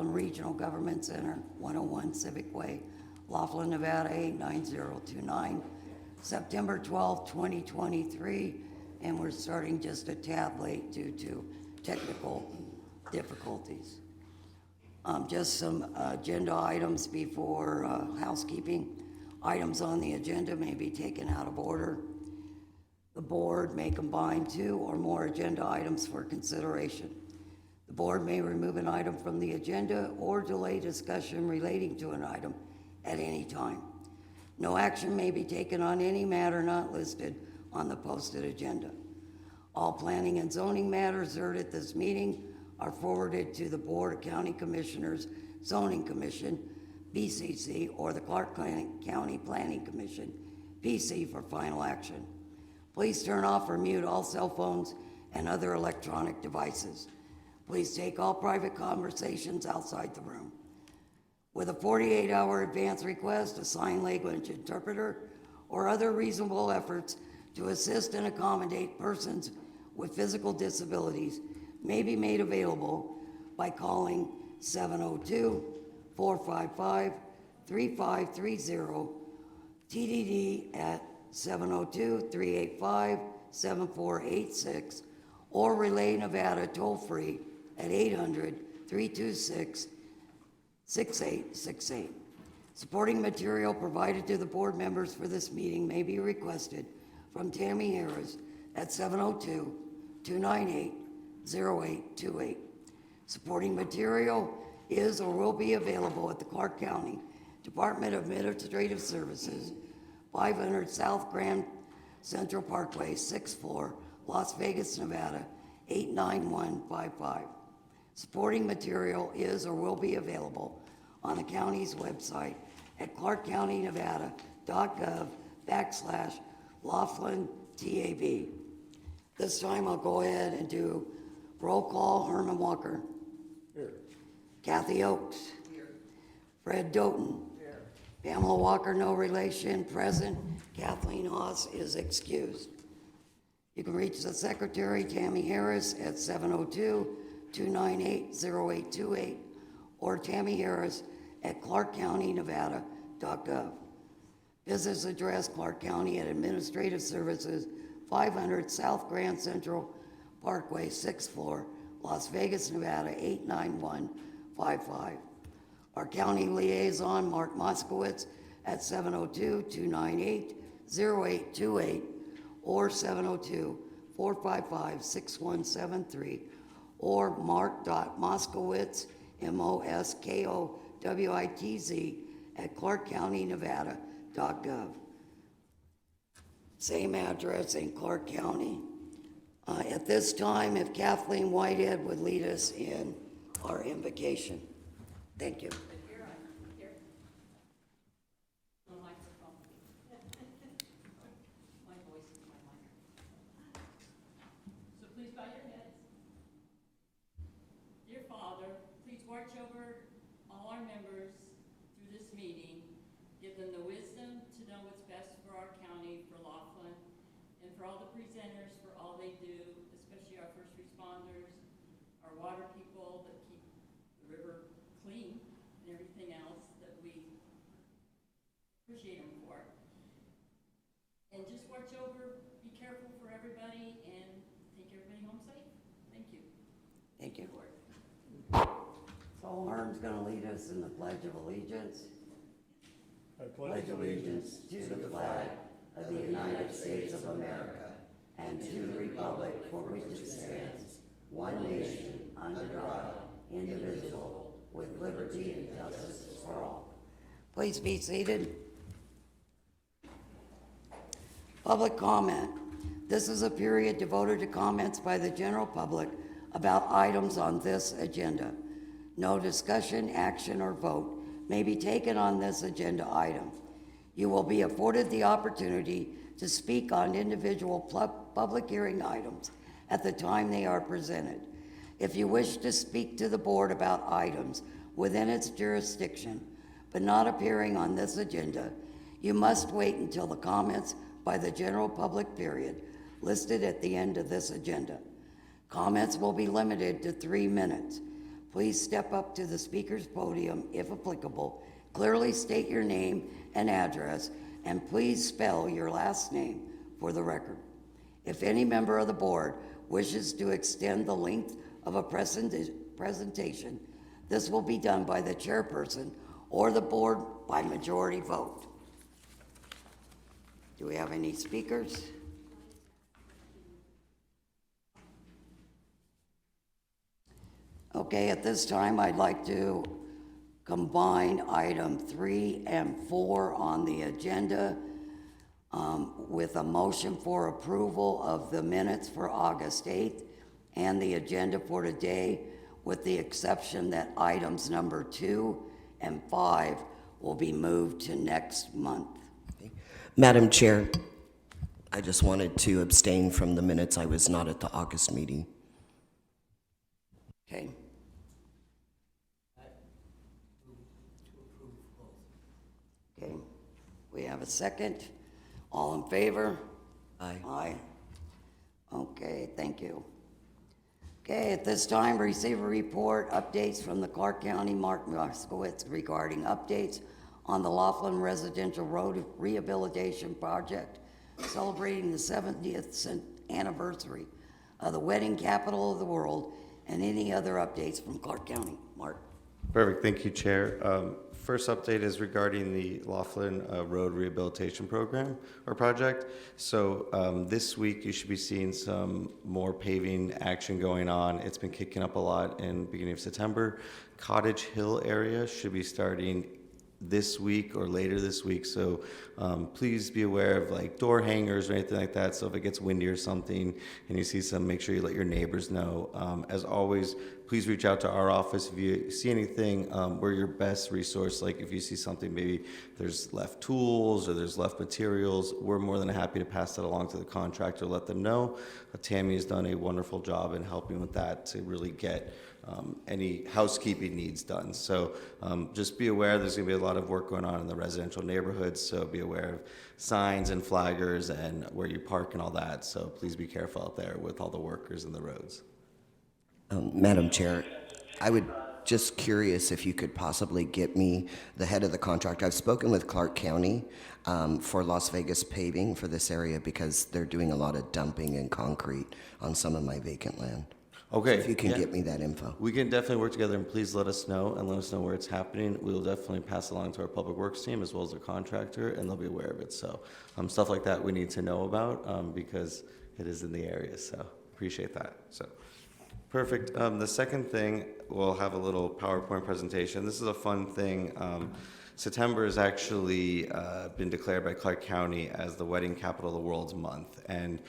Laughlin Regional Government Center, 101 Civic Way, Laughlin, Nevada, 89029, September 12, 2023, and we're starting just a tad late due to technical difficulties. Just some agenda items before housekeeping. Items on the agenda may be taken out of order. The board may combine 2 or more agenda items for consideration. The board may remove an item from the agenda or delay discussion relating to an item at any time. No action may be taken on any matter not listed on the posted agenda. All planning and zoning matters heard at this meeting are forwarded to the Board of County Commissioners, Zoning Commission, BCC, or the Clark County Planning Commission, PC, for final action. Please turn off or mute all cell phones and other electronic devices. Please take all private conversations outside the room. With a 48-hour advance request, a sign language interpreter, or other reasonable efforts to assist and accommodate persons with physical disabilities may be made available by calling 702-455-3530, TDD at 702-385-7486, or Relay Nevada toll-free at 800-326-6868. Supporting material provided to the board members for this meeting may be requested from Tammy Harris at 702-298-0828. Supporting material is or will be available at the Clark County Department of Administrative Services, 500 South Grand Central Parkway, 6th floor, Las Vegas, Nevada, 89155. Supporting material is or will be available on the county's website at clarkcountynevada.gov/Laughlin TAB. This time I'll go ahead and do roll call. Herman Walker. Here. Kathy Oakes. Here. Fred Doughton. Here. Pamela Walker, no relation, present. Kathleen Haas is excused. You can reach the secretary, Tammy Harris, at 702-298-0828 or Tammy Harris at clarkcountynevada.gov. Business address, Clark County Administrative Services, 500 South Grand Central Parkway, 6th floor, Las Vegas, Nevada, 89155. Our county liaison, Mark Moskowitz, at 702-298-0828 or 702-455-6173, or mark.moskowitz, MOSKOWITZ, at clarkcountynevada.gov. Same address in Clark County. At this time, if Kathleen Whitehead would lead us in our invocation. Thank you. Watch over all our members through this meeting. Give them the wisdom to know what's best for our county, for Laughlin, and for all the presenters for all they do, especially our first responders, our water people that keep the river clean, and everything else that we appreciate them for. And just watch over, be careful for everybody, and take everybody home safe. Thank you. Thank you. So Herm's going to lead us in the Pledge of Allegiance. I pledge allegiance to the flag of the United States of America and to the republic for which it stands, one nation, under God, indivisible, with liberty and justice for all. Please be seated. Public comment. This is a period devoted to comments by the general public about items on this agenda. No discussion, action, or vote may be taken on this agenda item. You will be afforded the opportunity to speak on individual public hearing items at the time they are presented. If you wish to speak to the board about items within its jurisdiction, but not appearing on this agenda, you must wait until the comments by the general public period listed at the end of this agenda. Comments will be limited to 3 minutes. please step up to the speaker's podium if applicable, clearly state your name and address, and please spell your last name for the record. If any member of the board wishes to extend the length of a presentation, this will be done by the chairperson or the board by majority vote. Do we have any speakers? Okay, at this time, I'd like to combine item 3 and 4 on the agenda with a motion for approval of the minutes for August 8th and the agenda for today, with the exception that items number 2 and 5 will be moved to next month. Madam Chair, I just wanted to abstain from the minutes. I was not at the August meeting. Okay. Okay, we have a second. All in favor? Aye. Aye. Okay, thank you. Okay, at this time, receive a report, updates from the Clark County Mark Moskowitz regarding updates on the Laughlin Residential Road Rehabilitation Project, celebrating the 70th anniversary of the wedding capital of the world, and any other updates from Clark County. Mark. Perfect. Thank you, Chair. First update is regarding the Laughlin Road Rehabilitation Program or project. So this week you should be seeing some more paving action going on. It's been kicking up a lot in the beginning of September. Cottage Hill area should be starting this week or later this week. So please be aware of like door hangers or anything like that. So if it gets windy or something and you see some, make sure you let your neighbors know. As always, please reach out to our office if you see anything. We're your best resource. Like if you see something, maybe there's left tools or there's left materials, we're more than happy to pass that along to the contractor, let them know. Tammy has done a wonderful job in helping with that to really get any housekeeping needs done. So just be aware there's going to be a lot of work going on in the residential neighborhoods, so be aware of signs and flaggers and where you park and all that. So please be careful out there with all the workers in the roads. Madam Chair, I would just curious if you could possibly get me the head of the contract. I've spoken with Clark County for Las Vegas paving for this area because they're doing a lot of dumping and concrete on some of my vacant land. Okay. So if you can get me that info. We can definitely work together, and please let us know and let us know where it's happening. We will definitely pass along to our public works team as well as the contractor, and they'll be aware of it. So stuff like that we need to know about because it is in the area. So appreciate that. So perfect. The second thing, we'll have a little PowerPoint presentation. This is a fun thing. September has actually been declared by Clark County as the Wedding Capital of the World's month, and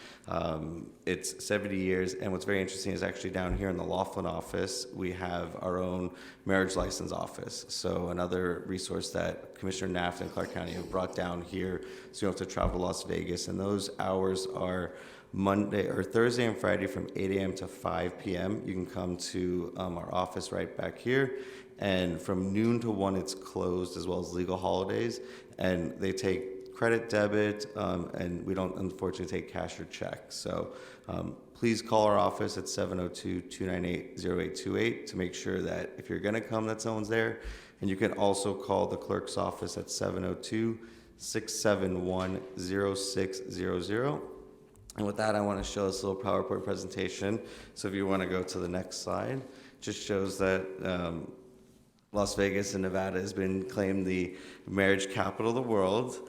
it's 70 years. And what's very interesting is actually down here in the Laughlin office, we have our own marriage license office. So another resource that Commissioner Naft and Clark County have brought down here, so you don't have to travel to Las Vegas. And those hours are Monday or Thursday and Friday from 8 a.m. to 5 p.m. You can come to our office right back here. And from noon to 1, it's closed, as well as legal holidays. And they take credit, debit, and we don't unfortunately take cash or check. So please call our office at 702-298-0828 to make sure that if you're going to come, that someone's there. And you can also call the clerk's office at 702-671-0600. And with that, I want to show this little PowerPoint presentation. So if you want to go to the next slide, just shows that Las Vegas and Nevada has been claimed the marriage capital of the world.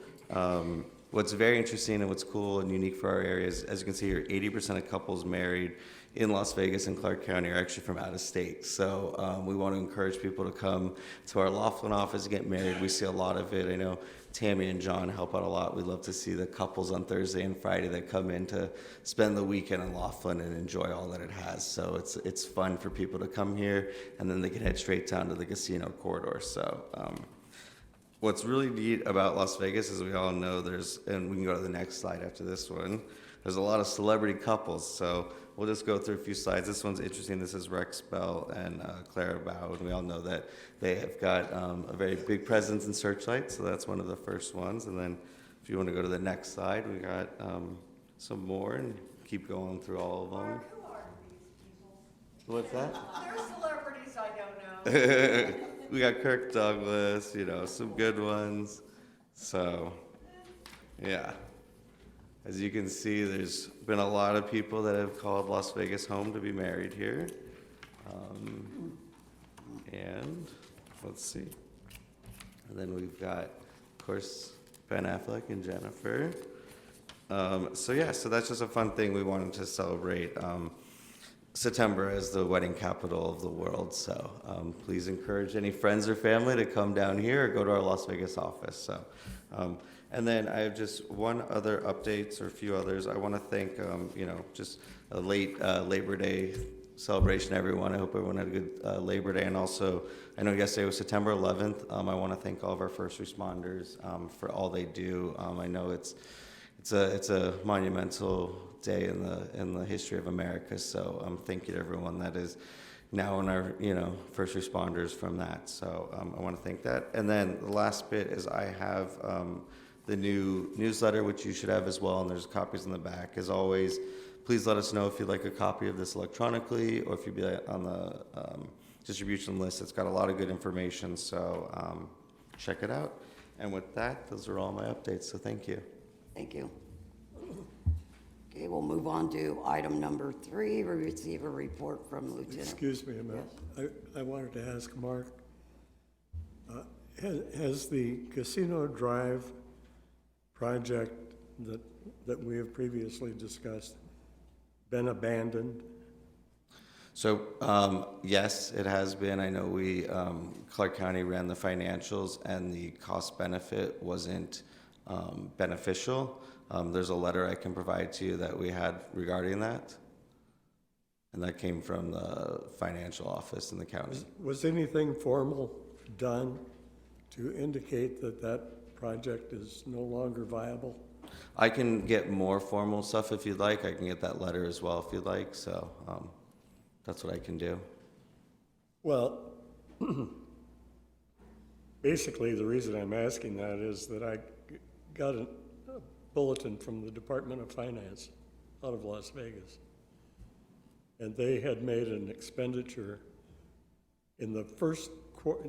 What's very interesting and what's cool and unique for our area is, as you can see here, 80% of couples married in Las Vegas and Clark County are actually from out of state. So we want to encourage people to come to our Laughlin office and get married. We see a lot of it. I know Tammy and John help out a lot. We love to see the couples on Thursday and Friday that come in to spend the weekend in Laughlin and enjoy all that it has. So it's fun for people to come here, and then they can head straight down to the casino corridor. So what's really neat about Las Vegas, as we all know, and we can go to the next slide after this one, there's a lot of celebrity couples. So we'll just go through a few slides. This one's interesting. This is Rex Bell and Clara Bow, and we all know that they have got a very big presence in Searchlight, so that's one of the first ones. And then if you want to go to the next slide, we got some more, and keep going through all of them. Who are these people? What's that? They're celebrities I don't We got Kirk Douglas, some good ones. So, yeah. As you can see, there's been a lot of people that have called Las Vegas home to be married here. And let's see. And then we've got, of course, Ben Affleck and Jennifer. So that's just a fun thing we wanted to celebrate. September as the wedding capital of the world. So please encourage any friends or family to come down here or go to our Las Vegas office. So, and then I have just one other updates or a few others. I want to thank, just a late Labor Day celebration, everyone. I hope everyone had a good Labor Day. And also, I know yesterday was September 11th. I want to thank all of our first responders for all they do. I know it's a monumental day in the history of America. So thank you to everyone that is now in our first responders from that. So I want to thank that. And then the last bit is I have the new newsletter, which you should have as well, and there's copies in the back. As always, please let us know if you'd like a copy of this electronically or if you'd be on the distribution list. It's got a lot of good information, so check it out. And with that, those are all my updates, so thank you. Thank you. Okay, we'll move on to item number 3. We receive a report from Lieutenant. Excuse me a minute. Yes. I wanted to ask Mark, has the Casino Drive project that we have previously discussed been abandoned? So, yes, it has been. I know Clark County ran the financials and the cost benefit wasn't beneficial. There's a letter I can provide to you that we had regarding that. And that came from the financial office in the county. Was anything formal done to indicate that project is no longer viable? I can get more formal stuff if you'd like. I can get that letter as well if you'd like. So that's what I can do. Well, basically the reason I'm asking that is that I got a bulletin from the Department of Finance out of Las Vegas. And they had made an expenditure in the first quarter,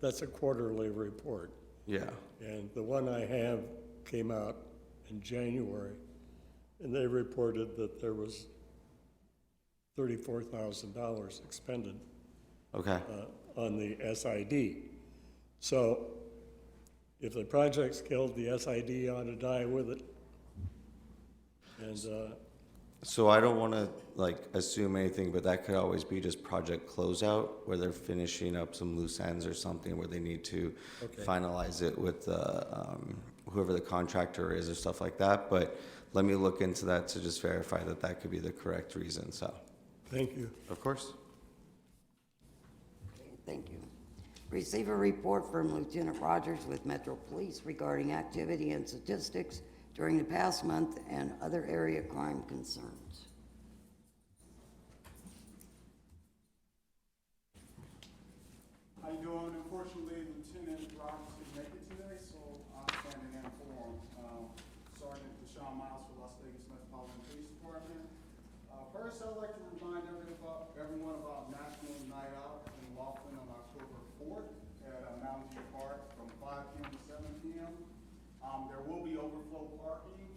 that's a quarterly report. Yeah. And the one I have came out in January, and they reported that there was $34,000 expended Okay. on the SID. So if the project's killed, the SID ought to die with it. And So I don't want to assume anything, but that could always be just project closeout where they're finishing up some loose ends or something where they need to finalize it with whoever the contractor is or stuff like that. But let me look into that to just verify that could be the correct reason. So, thank you. of course. Okay, thank you. Receive a report from Lieutenant Rogers with Metro Police regarding activity and statistics during the past month and other area crime concerns. How you doing? Unfortunately, Lieutenant Rogers couldn't make it today, so I'm standing in for him. Sergeant Deshaun Miles for Las Vegas Metropolitan Police Department. First, I'd like to remind everyone about National Night Out in Laughlin on October 4th at Mountain View Park from 5 p.m. to 7 p.m. There will be overflow parking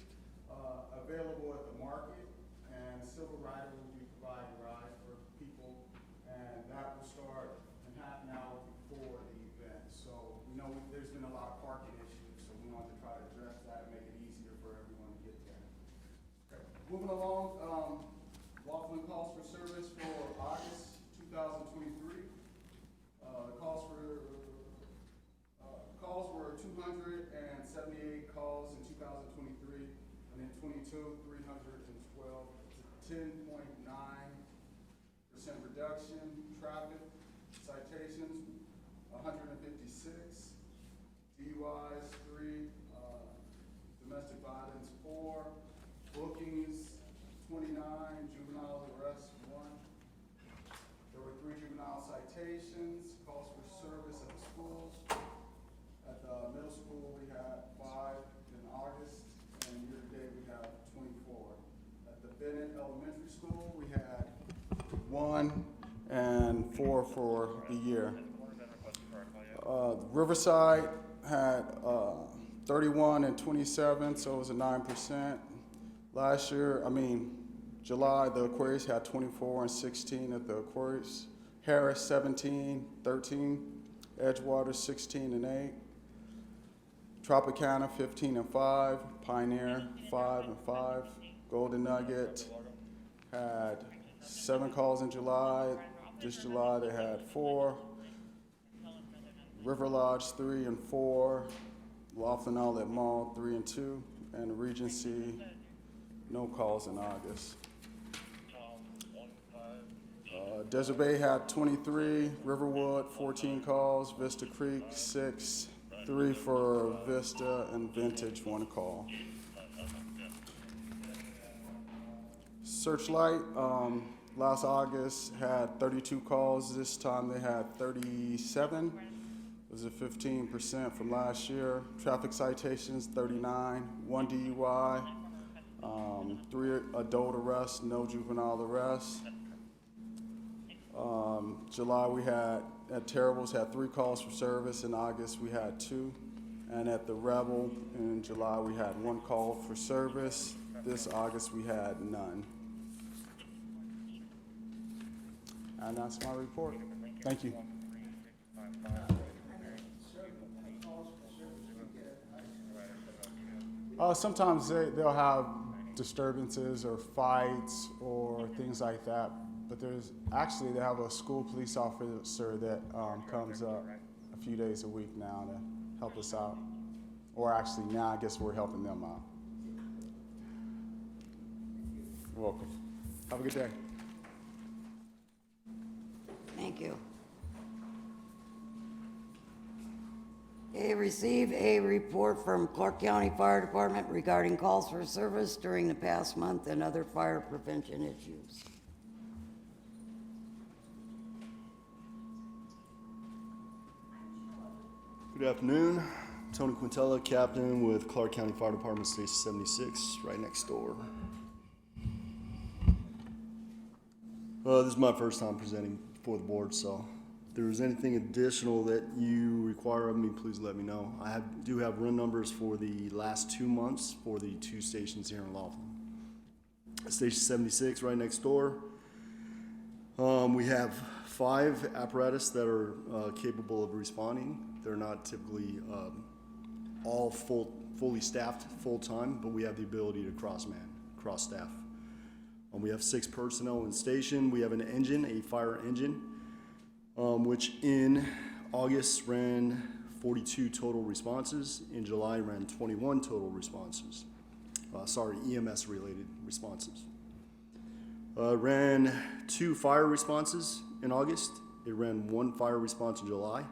available at the market, and a Silver Rider will be providing rides for people, and that will start in half an hour before the event. So we know there's been a lot of parking issues, so we want to try to address that and make it easier for everyone to get there. Okay. Moving along, Laughlin calls for service for August 2023. Calls were 278 calls in 2023, and in 22, 312, 10.9% reduction. Traffic citations, 156. DUIs, 3. Domestic violence, 4. Bookings, 29. Juvenile arrests, 1. There were 3 juvenile citations. Calls for service at the schools. At the middle school, we had 5 in August, and year-to-date we have 24. At the Bennett Elementary School, we had 1, and 4 for the year. Riverside had 31 and 27, so it was a 9%. Last year, July, the Aquarius had 24 and 16 at the Aquarius. Harris 17, 13. Edgewater 16 and 8. Tropicana 15 and 5. Pioneer 5 and 5. Golden Nugget had 7 calls in July. This July they had 4. River Lodge 3 and 4. Laughlin Outlet Mall 3 and 2. And Regency, no calls in August. Desert Bay had 23, Riverwood 14 calls, Vista Creek 6, 3 for Vista, and Vintage 1 call. Searchlight last August had 32 calls. This time they had 37. It was a 15% from last year. Traffic citations 39, 1 DUI, 3 adult arrests, no juvenile arrests. July we had, at Terrible's, had 3 calls for service. In August we had 2. And at the Rebel in July we had 1 call for service. This August we had none. And that's my report. Thank you. Sometimes they'll have disturbances or fights or things like that. But they have a school police officer that comes up a few days a week now to help us out. Or actually now I guess we're helping them out. You're welcome. Have a good day. Thank you. Okay, received a report from Clark County Fire Department regarding calls for service during the past month and other fire prevention issues. Good afternoon. Tony Quintella, Captain with Clark County Fire Department, Station 76, right next door. This is my first time presenting before the board, so if there's anything additional that you require of me, please let me know. I do have run numbers for the last 2 months for the 2 stations here in Laughlin. Station 76, right next door. We have 5 apparatus that are capable of responding. They're not typically all fully staffed full-time, but we have the ability to cross-staff. We have 6 personnel in station. We have an engine, a fire engine, which in August ran 42 total responses. In July ran 21 total responses. EMS-related responses. Ran 2 fire responses in August. It ran 1 fire response in July.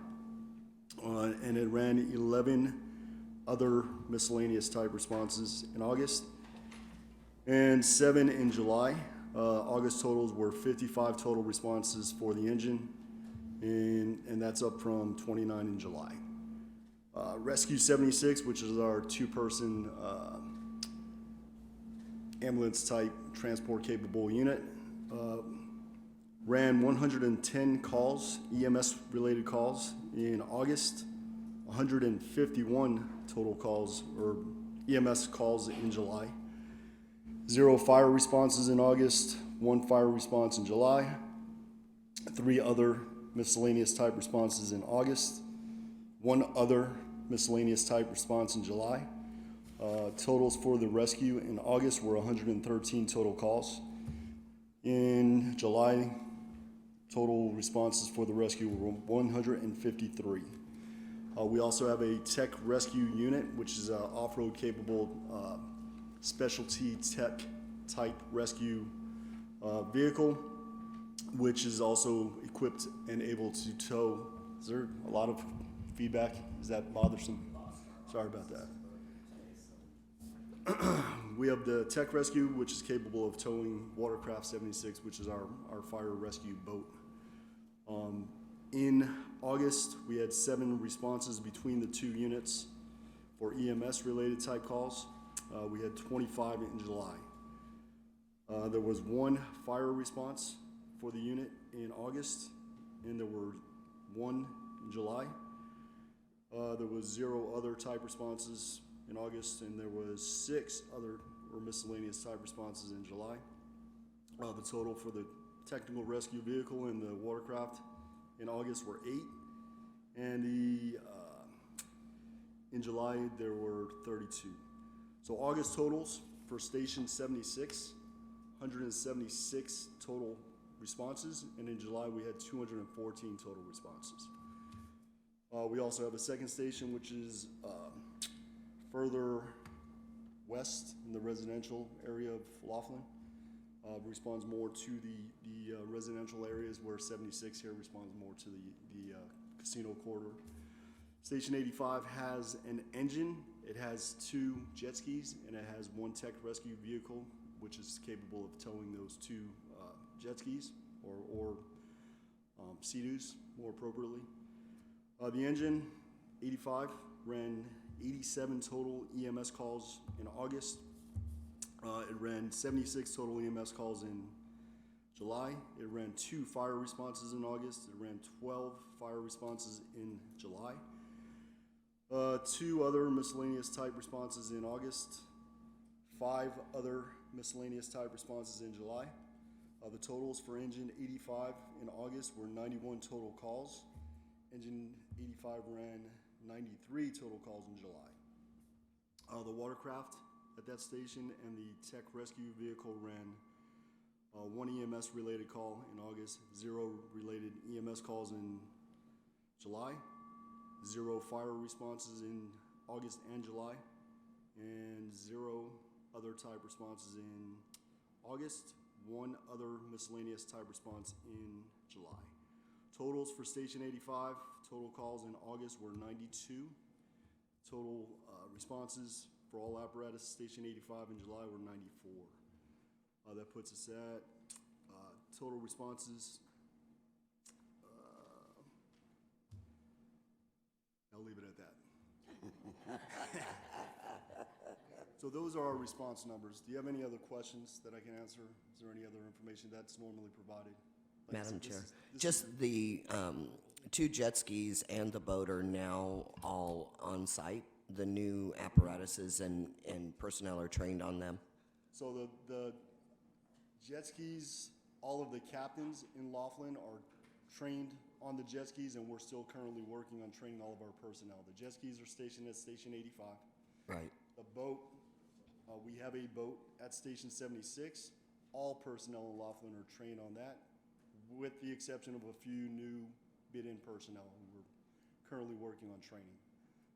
And it ran 11 other miscellaneous type responses in August and 7 in July. August totals were 55 total responses for the engine, and that's up from 29 in July. Rescue 76, which is our 2-person ambulance type transport capable unit, ran 110 calls, EMS related calls in August, 151 total calls or EMS calls in July, 0 fire responses in August, 1 fire response in July, 3 other miscellaneous type responses in August, 1 other miscellaneous type response in July. Totals for the rescue in August were 113 total calls. In July, total responses for the rescue were 153. We also have a tech rescue unit, which is an off-road capable specialty tech type rescue vehicle, which is also equipped and able to tow. Is there a lot of feedback? Is that bothersome? Sorry about that. We have the Tech Rescue, which is capable of towing Watercraft 76, which is our fire rescue boat. In August, we had 7 responses between the 2 units for EMS-related type calls. We had 25 in July. There was 1 fire response for the unit in August, and there were 1 in July. There was 0 other type responses in August, and there was 6 other or miscellaneous type responses in July. The total for the technical rescue vehicle and the watercraft in August were 8, and in July there were 32. So August totals for Station 76, 176 total responses, and in July we had 214 total responses. We also have a second station, which is further west in the residential area of Laughlin. Responds more to the residential areas, where 76 here responds more to the casino corridor. Station 85 has an engine, it has 2 jet skis, and it has 1 tech rescue vehicle, which is capable of towing those 2 jet skis, or Sea-Doos, more appropriately. The engine, 85, ran 87 total EMS calls in August. It ran 76 total EMS calls in July. It ran 2 fire responses in August. It ran 12 fire responses in July. 2 other miscellaneous type responses in August. 5 other miscellaneous type responses in July. The totals for engine 85 in August were 91 total calls. Engine 85 ran 93 total calls in July. The watercraft at that station and the tech rescue vehicle ran 1 EMS related call in August, 0 related EMS calls in July, 0 fire responses in August and July, and 0 other type responses in August, 1 other miscellaneous type response in July. Totals for Station 85, total calls in August were 92. Total responses for all apparatus Station 85 in July were 94. That puts us at total responses. I'll leave it at that. So those are our response numbers. Do you have any other questions that I can answer? Is there any other information that's normally provided? Like I Madam said, this Chair, is- this just is- the 2 jet skis and the boat are now all on site? The new apparatuses and personnel are trained on them? So the jet skis, all of the captains in Laughlin are trained on the jet skis, and we're still currently working on training all of our personnel. The jet skis are stationed at Station 85. Right. The boat, we have a boat at Station 76. All personnel in Laughlin are trained on that, with the exception of a few new bid-in personnel who we're currently working on training.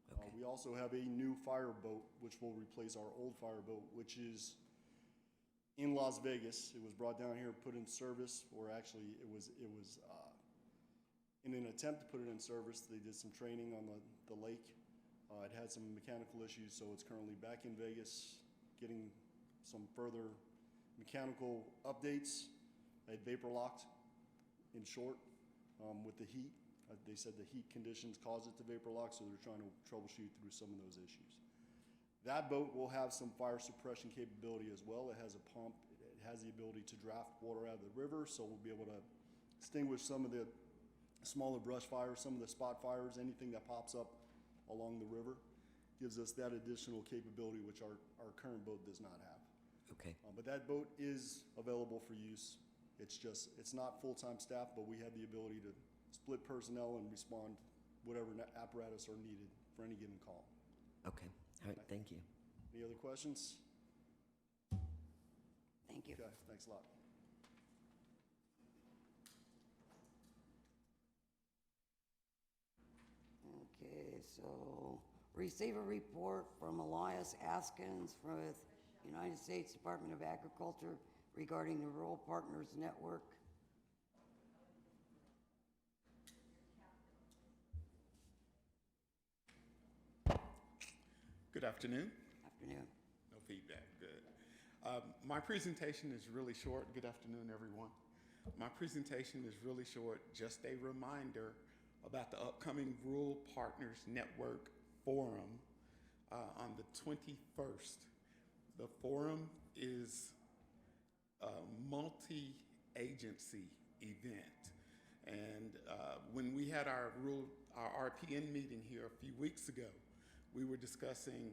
Okay. We also have a new fire boat, which will replace our old fire boat, which is in Las Vegas. It was brought down here, put in service, or actually it was in an attempt to put it in service, they did some training on the lake. It had some mechanical issues, so it's currently back in Vegas, getting some further mechanical updates. It vapor locked, in short, with the heat. They said the heat conditions caused it to vapor lock, so they're trying to troubleshoot through some of those issues. That boat will have some fire suppression capability as well. It has a pump. It has the ability to draft water out of the river, so we'll be able to extinguish some of the smaller brush fires, some of the spot fires, anything that pops up along the river. Gives us that additional capability, which our current boat does not have. Okay. But that boat is available for use. It's not full-time staff, but we have the ability to split personnel and respond whatever apparatus are needed for any given call. Okay. All right. Thank you. Any other questions? Thank you. Okay, thanks a lot. Okay, so receive a report from Elias Askins with United States Department of Agriculture regarding the Rural Partners Network. Good afternoon. Afternoon. No feedback, good. My presentation is really short. Good afternoon, everyone. My presentation is really short, just a reminder about the upcoming Rural Partners Network Forum on the 21st. The forum is a multi-agency event, And when we had our RPN meeting here a few weeks ago, we were discussing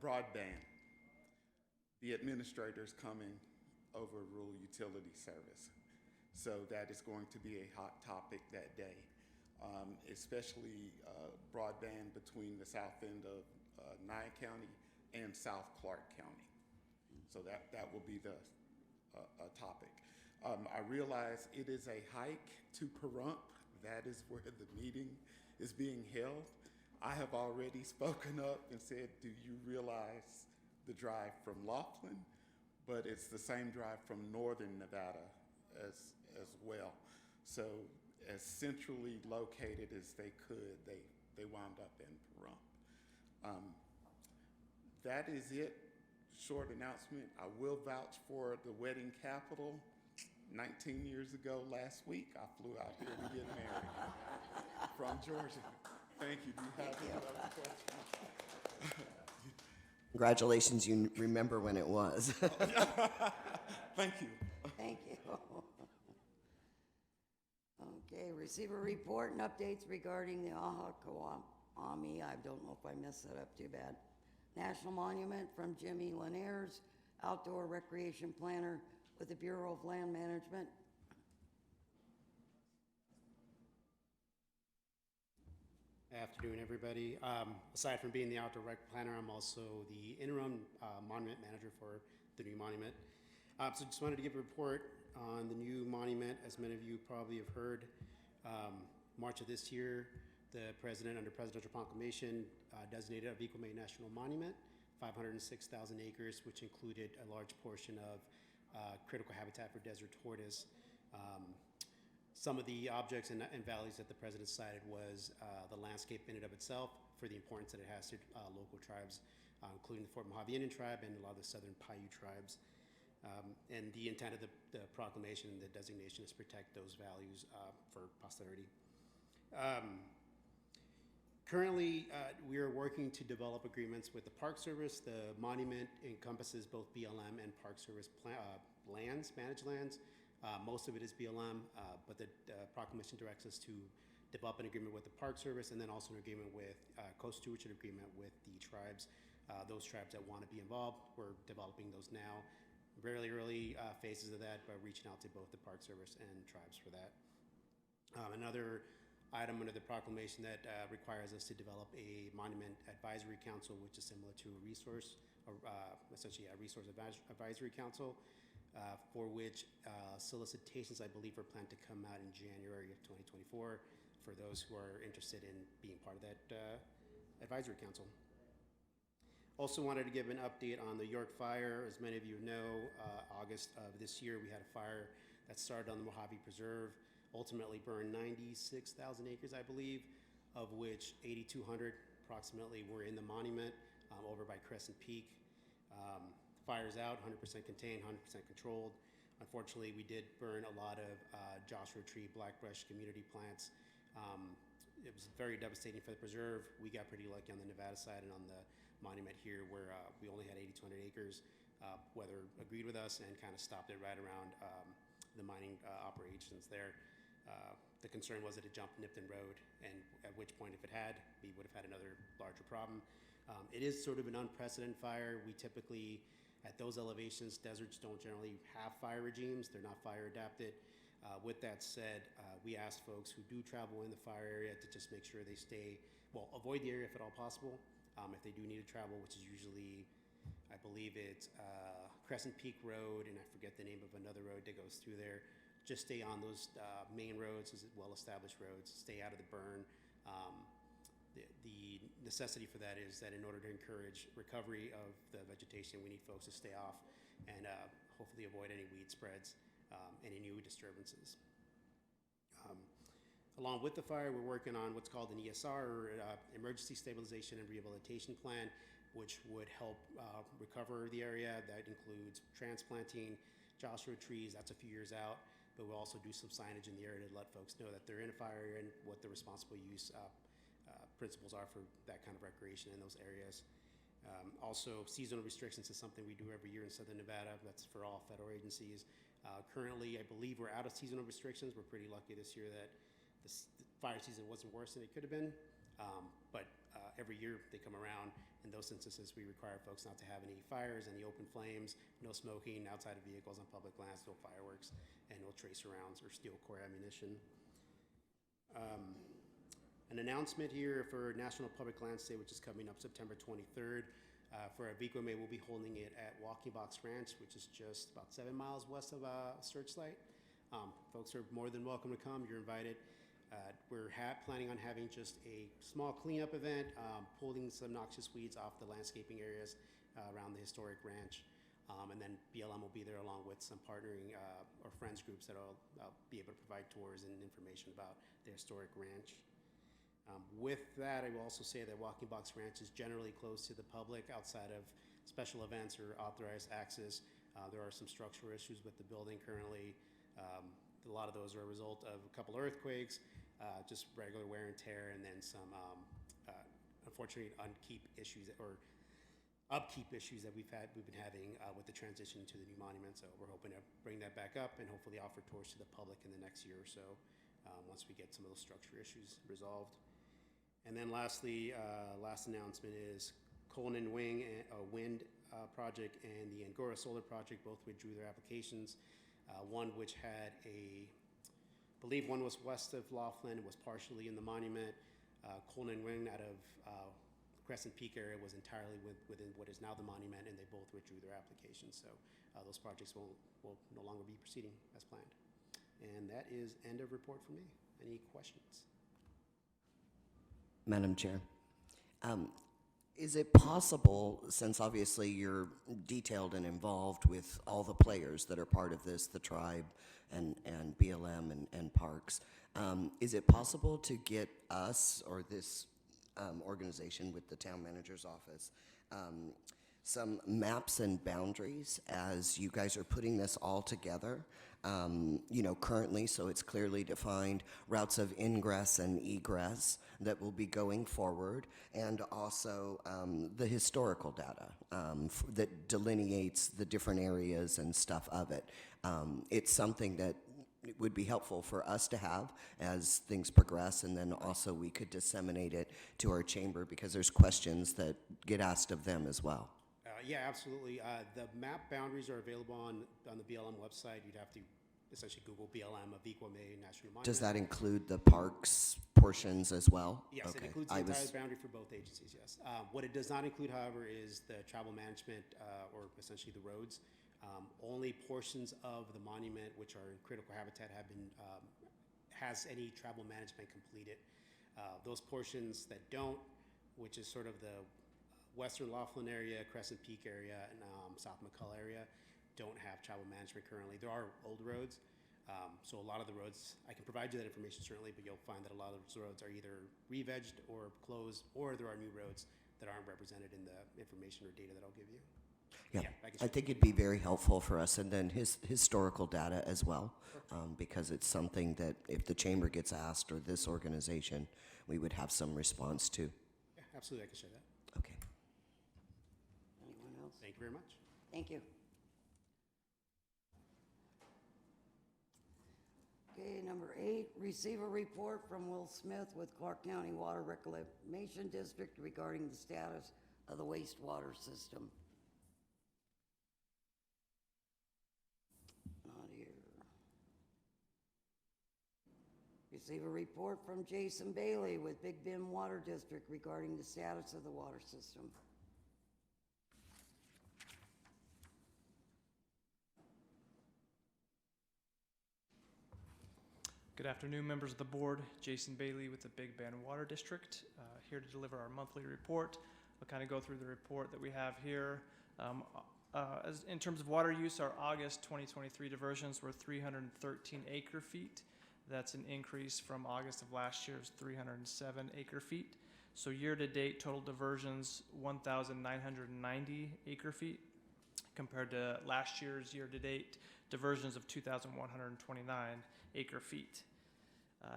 broadband, the administrators coming over rural utility service. So that is going to be a hot topic that day, especially broadband between the south end of Nye County and South Clark County. So that will be the topic. I realize it is a hike to Pahrump. That is where the meeting is being held. I have already spoken up and said, do you realize the drive from Laughlin? But it's the same drive from northern Nevada as well. So as centrally located as they could, they wound up in Pahrump. That is it. Short announcement. I will vouch for the wedding capital. 19 years ago last week, I flew out here to get married from Georgia. Thank you. Do you have any other questions? Congratulations, you remember when it was. Thank you. Thank you. Okay, receiver report and updates regarding the Aha Kawami. I don't know if I messed that up too bad. National Monument from Jimmy Laniers, outdoor recreation planner with the Bureau of Land Management. Afternoon, everybody. Aside from being the outdoor rec planner, I'm also the interim monument manager for the new monument. So just wanted to give a report on the new monument. As many of you probably have heard, March of this year, the president, under presidential proclamation, designated a Equal May National Monument, 506,000 acres, which included a large portion of critical habitat for desert tortoise. Some of the objects and values that the president cited was the landscape in and of itself, for the importance that it has to local tribes, including the Fort Mojave Indian tribe and a lot of the southern Paiute tribes. And the intent of the proclamation and the designation is to protect those values for posterity. Currently, we are working to develop agreements with the Park Service. The monument encompasses both BLM and Park Service lands, managed lands. Most of it is BLM, but the proclamation directs us to develop an agreement with the Park Service and then also an agreement with co-stewardship agreement with the tribes, those tribes that want to be involved. We're developing those now. Very early phases of that, but reaching out to both the Park Service and tribes for that. Another item under the proclamation that requires us to develop a monument advisory council, which is similar to a resource, essentially a resource advisory council, for which solicitations, I believe, are planned to come out in January of 2024 for those who are interested in being part of that advisory council. Also wanted to give an update on the York fire. As many of you know, August of this year, we had a fire that started on the Mojave Preserve, ultimately burned 96,000 acres, I believe, of which 8,200 approximately were in the monument over by Crescent Peak. Fire's out, 100% contained, 100% controlled. Unfortunately, we did burn a lot of Joshua Tree, Blackbrush community plants. It was very devastating for the preserve. We got pretty lucky on the Nevada side and on the monument here where we only had 8,200 acres. Weather agreed with us and kind of stopped it right around the mining operations there. The concern was that it jumped Nipton Road, and at which point, if it had, we would have had another larger problem. It is sort of an unprecedented fire. We typically, at those elevations, deserts don't generally have fire regimes. They're not fire adapted. With that said, we ask folks who do travel in the fire area to just make sure they avoid the area if at all possible. If they do need to travel, which is usually, I believe it's Crescent Peak Road, and I forget the name of another road that goes through there. Just stay on those main roads, well-established roads, stay out of the burn. The necessity for that is that in order to encourage recovery of the vegetation, we need folks to stay off and hopefully avoid any weed spreads, any new disturbances. Along with the fire, we're working on what's called an ESR, or Emergency Stabilization and Rehabilitation Plan, which would help recover the area. That includes transplanting Joshua trees. That's a few years out, but we'll also do some signage in the area to let folks know that they're in a fire area and what the responsible use principles are for that kind of recreation in those areas. Also, seasonal restrictions is something we do every year in Southern Nevada. That's for all federal agencies. Currently, I believe we're out of seasonal restrictions. We're pretty lucky this year that the fire season wasn't worse than it could have been. But every year they come around. In those instances, we require folks not to have any fires, any open flames, no smoking outside of vehicles on public lands, no fireworks, and no tracer rounds or steel core ammunition. An announcement here for National Public Lands Day, which is coming up September 23rd. For our VQMA, we'll be holding it at Walking Box Ranch, which is just about 7 miles west of Searchlight. Folks are more than welcome to come. You're invited. We're planning on having just a small cleanup event, pulling some noxious weeds off the landscaping areas around the historic ranch. And then BLM will be there along with some partnering or friends groups that will be able to provide tours and information about the historic ranch. With that, I will also say that Walking Box Ranch is generally closed to the public outside of special events or authorized access. There are some structural issues with the building currently. A lot of those are a result of a couple earthquakes, just regular wear and tear, and then some, unfortunately, upkeep issues that we've been having with the transition to the new monument. So we're hoping to bring that back up and hopefully offer tours to the public in the next year or so once we get some of those structural issues resolved. And then lastly, last announcement is Coleman Wind project and the Angora Solar project both withdrew their applications. One which had I believe one was west of Laughlin, was partially in the monument. Coleman Wind out of Crescent Peak area was entirely within what is now the monument, and they both withdrew their applications. So those projects will no longer be proceeding as planned. And that is end of report for me. Any questions? Madam Chair, is it possible, since obviously you're detailed and involved with all the players that are part of this, the tribe and BLM and parks, is it possible to get us or this organization with the town manager's office some maps and boundaries as you guys are putting this all together, currently, so it's clearly defined, routes of ingress and egress that will be going forward, and also the historical data that delineates the different areas and stuff of it. It's something that it would be helpful for us to have as things progress, and then also we could disseminate it to our chamber because there's questions that get asked of them as well. Yeah, absolutely. The map boundaries are available on the BLM website. You'd have to essentially Google BLM of VQMA National Monument. Does that include the parks portions as well? Yes, okay. It includes the entire boundary for both agencies, yes. What it does not include, however, is the travel management or essentially the roads. Only portions of the monument which are in critical habitat have been, has any travel management completed. Those portions that don't, which is sort of the Western Laughlin area, Crescent Peak area, and South McCullough area, don't have travel management currently. There are old roads, so a lot of the roads, I can provide you that information certainly, but you'll find that a lot of those roads are either re-vegged or closed, or there are new roads that aren't represented in the information or data that I'll give you. Yeah, I think it'd be very helpful for us, and then historical data as well, because it's something that if the chamber gets asked or this organization, we would have some response to. Yeah, absolutely, I can share that. Okay. Anyone else? Thank you very much. Thank you. Okay, number 8, receive a report from Will Smith with Clark County Water Reclamation District regarding the status of the wastewater system. Not here. Receive a report from Jason Bailey with Big Bend Water District regarding the status of the water system. Good afternoon, members of the board. Jason Bailey with the Big Bend Water District, here to deliver our monthly report. I'll kind of go through the report that we have here. In terms of water use, our August 2023 diversions were 313 acre feet. That's an increase from August of last year's 307 acre feet. So year-to-date total diversions, 1,990 acre feet, compared to last year's year-to-date diversions of 2,129 acre feet.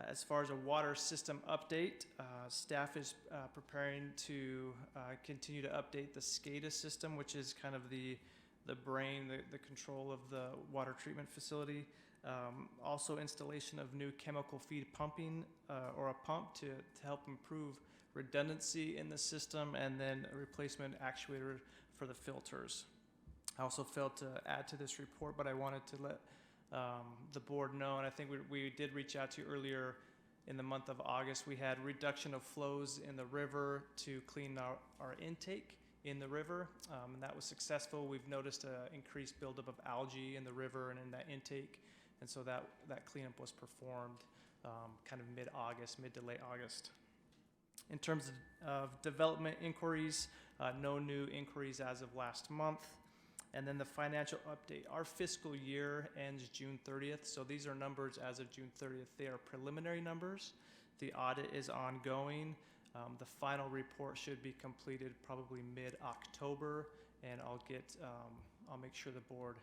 As far as a water system update, staff is preparing to continue to update the SCADA system, which is kind of the brain, the control of the water treatment facility. Also installation of new chemical feed pumping or a pump to help improve redundancy in the system, and then a replacement actuator for the filters. I also failed to add to this report, but I wanted to let the board know, and I think we did reach out to you earlier in the month of August. We had reduction of flows in the river to clean our intake in the river, and that was successful. We've noticed an increased buildup of algae in the river and in that intake, and so that cleanup was performed kind of mid to late August. In terms of development inquiries, no new inquiries as of last month. And then the financial update. Our fiscal year ends June 30th, so these are numbers as of June 30th. They are preliminary numbers. The audit is ongoing. The final report should be completed probably mid-October, and I'll make sure the board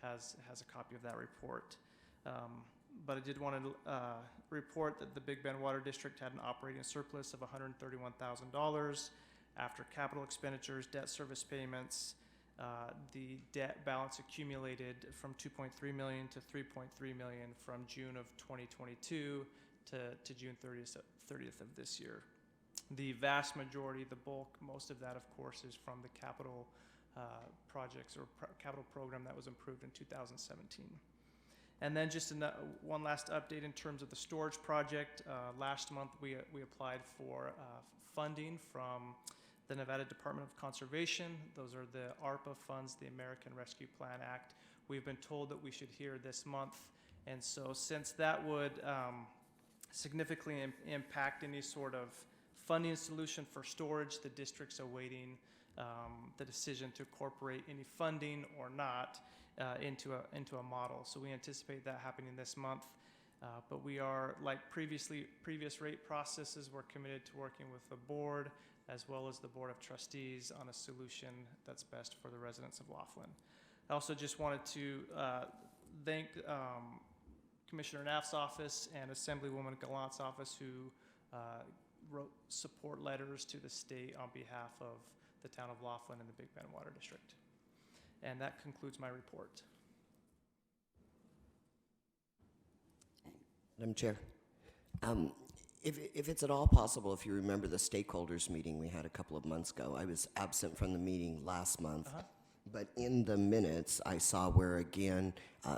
has a copy of that report. But I did want to report that the Big Bend Water District had an operating surplus of $131,000 after capital expenditures, debt service payments. The debt balance accumulated from $2.3 million to $3.3 million from June of 2022 to June 30th of this year. The vast majority, the bulk, most of that, of course, is from the capital projects or capital program that was approved in 2017. And then just one last update in terms of the storage project. Last month, we applied for funding from the Nevada Department of Conservation. Those are the ARPA funds, the American Rescue Plan Act. We've been told that we should hear this month. And so since that would significantly impact any sort of funding solution for storage, the district's awaiting the decision to incorporate any funding or not into a model. So we anticipate that happening this month. But we are, like previous rate processes, we're committed to working with the board as well as the Board of Trustees on a solution that's best for the residents of Laughlin. I also just wanted to thank Commissioner Knaff's office and Assemblywoman Gallant's office, who wrote support letters to the state on behalf of the town of Laughlin and the Big Bend Water District. And that concludes my report. Madam Chair, if it's at all possible, if you remember the stakeholders meeting we had a couple of months ago, I was absent from the meeting last month, but in the minutes I saw where again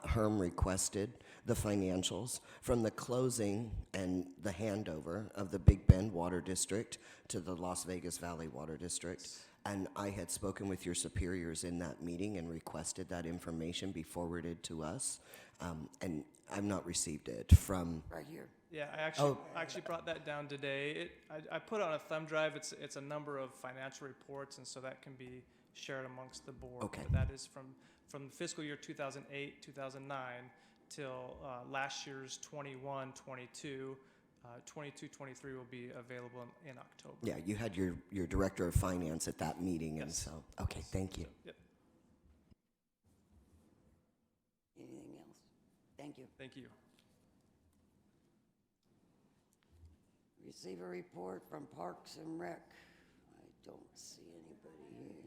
Herm requested the financials from the closing and the handover of the Big Bend Water District to the Las Vegas Valley Water District. And I had spoken with your superiors in that meeting and requested that information be forwarded to us, and I've not received it from. Right here. Yeah, I actually brought that down today. I put it on a thumb drive. It's a number of financial reports, and so that can be shared amongst the board. Okay. But that is from the fiscal year 2008, 2009 till last year's 21, 22. 22, 23 will be available in October. Yeah, you had your director of finance at that meeting, and so, okay, thank you. Yep. Anything else? Thank you. Thank you. Receive a report from Parks and Rec. I don't see anybody here.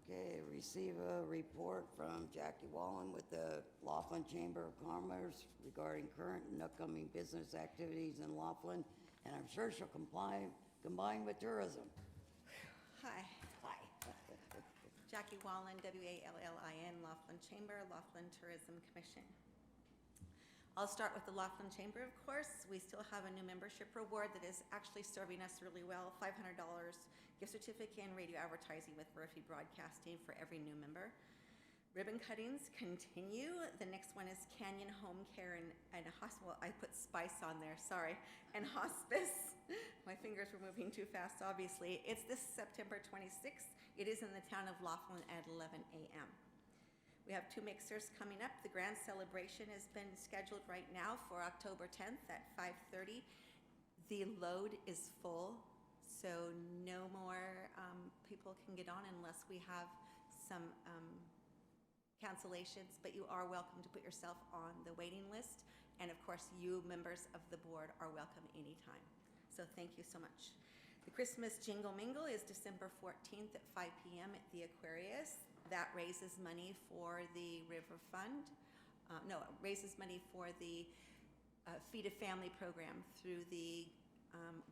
Okay, receive a report from Jackie Wallen with the Laughlin Chamber of Commerce regarding current and upcoming business activities in Laughlin, and I'm sure she'll combine with tourism. Hi, Hi. Jackie Wallen, W-A-L-L-I-N, Laughlin Chamber, Laughlin Tourism Commission. I'll start with the Laughlin Chamber, of course. We still have a new membership reward that is actually serving us really well, $500 gift certificate and radio advertising with Murphy Broadcasting for every new member. Ribbon cuttings continue. The next one is Canyon Home Care and Hospital. I put Spice on there, sorry. And Hospice. My fingers were moving too fast, obviously. It's this September 26th. It is in the town of Laughlin at 11 a.m. We have 2 mixers coming up. The grand celebration has been scheduled right now for October 10th at 5:30. The load is full, so no more people can get on unless we have some cancellations, but you are welcome to put yourself on the waiting list. And of course, you members of the board are welcome anytime. So thank you so much. The Christmas Jingle Mingle is December 14th at 5 p.m. at the Aquarius. that raises money for the River Fund. No, it raises money for the Feed a Family program through the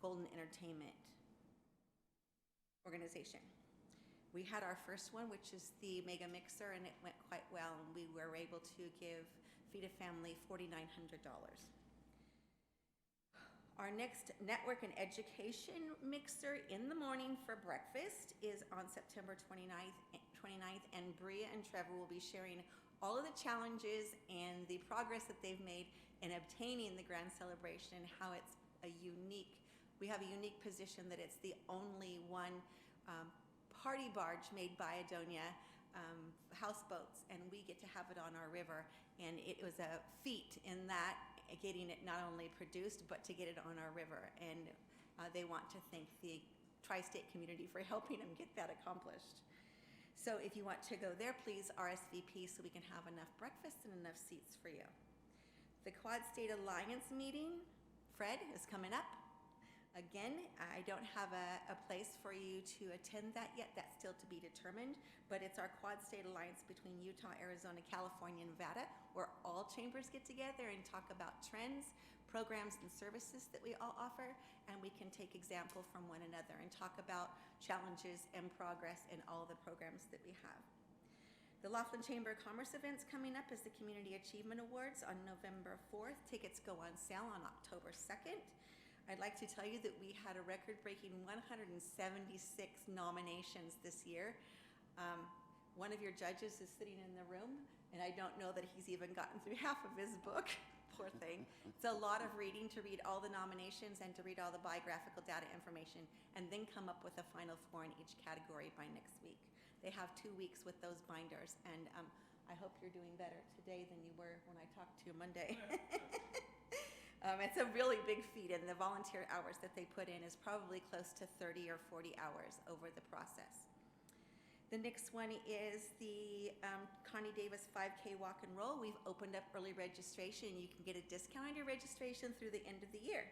Golden Entertainment organization. We had our first one, which is the Mega Mixer, and it went quite well, and we were able to give Feed a Family $4,900. Our next network and education mixer in the morning for breakfast is on September 29th, and Bria and Trevor will be sharing all of the challenges and the progress that they've made in obtaining the grand celebration, how it's we have a unique position that it's the only one party barge made by Adonia houseboats, and we get to have it on our river, and it was a feat in that getting it not only produced but to get it on our river, and they want to thank the tri-state community for helping them get that accomplished. So if you want to go there, please RSVP so we can have enough breakfast and enough seats for you. The Quad State Alliance meeting, Fred, is coming up. Again, I don't have a place for you to attend that yet. That's still to be determined, but it's our Quad State Alliance between Utah, Arizona, California, and Nevada, where all chambers get together and talk about trends, programs, and services that we all offer, and we can take example from one another and talk about challenges and progress in all the programs that we have. The Laughlin Chamber of Commerce events coming up is the Community Achievement Awards on November 4th. Tickets go on sale on October 2nd. I'd like to tell you that we had a record-breaking 176 nominations this year. One of your judges is sitting in the room, and I don't know that he's even gotten through half of his book. Poor thing. It's a lot of reading to read all the nominations and to read all the biographical data information, and then come up with a final four in each category by next week. They have 2 weeks with those binders, and I hope you're doing better today than you were when I talked to you Monday. It's a really big feat, and the volunteer hours that they put in is probably close to 30 or 40 hours over the process. The next one is the Connie Davis 5K Walk and Roll. We've opened up early registration. You can get a discount on your registration through the end of the year.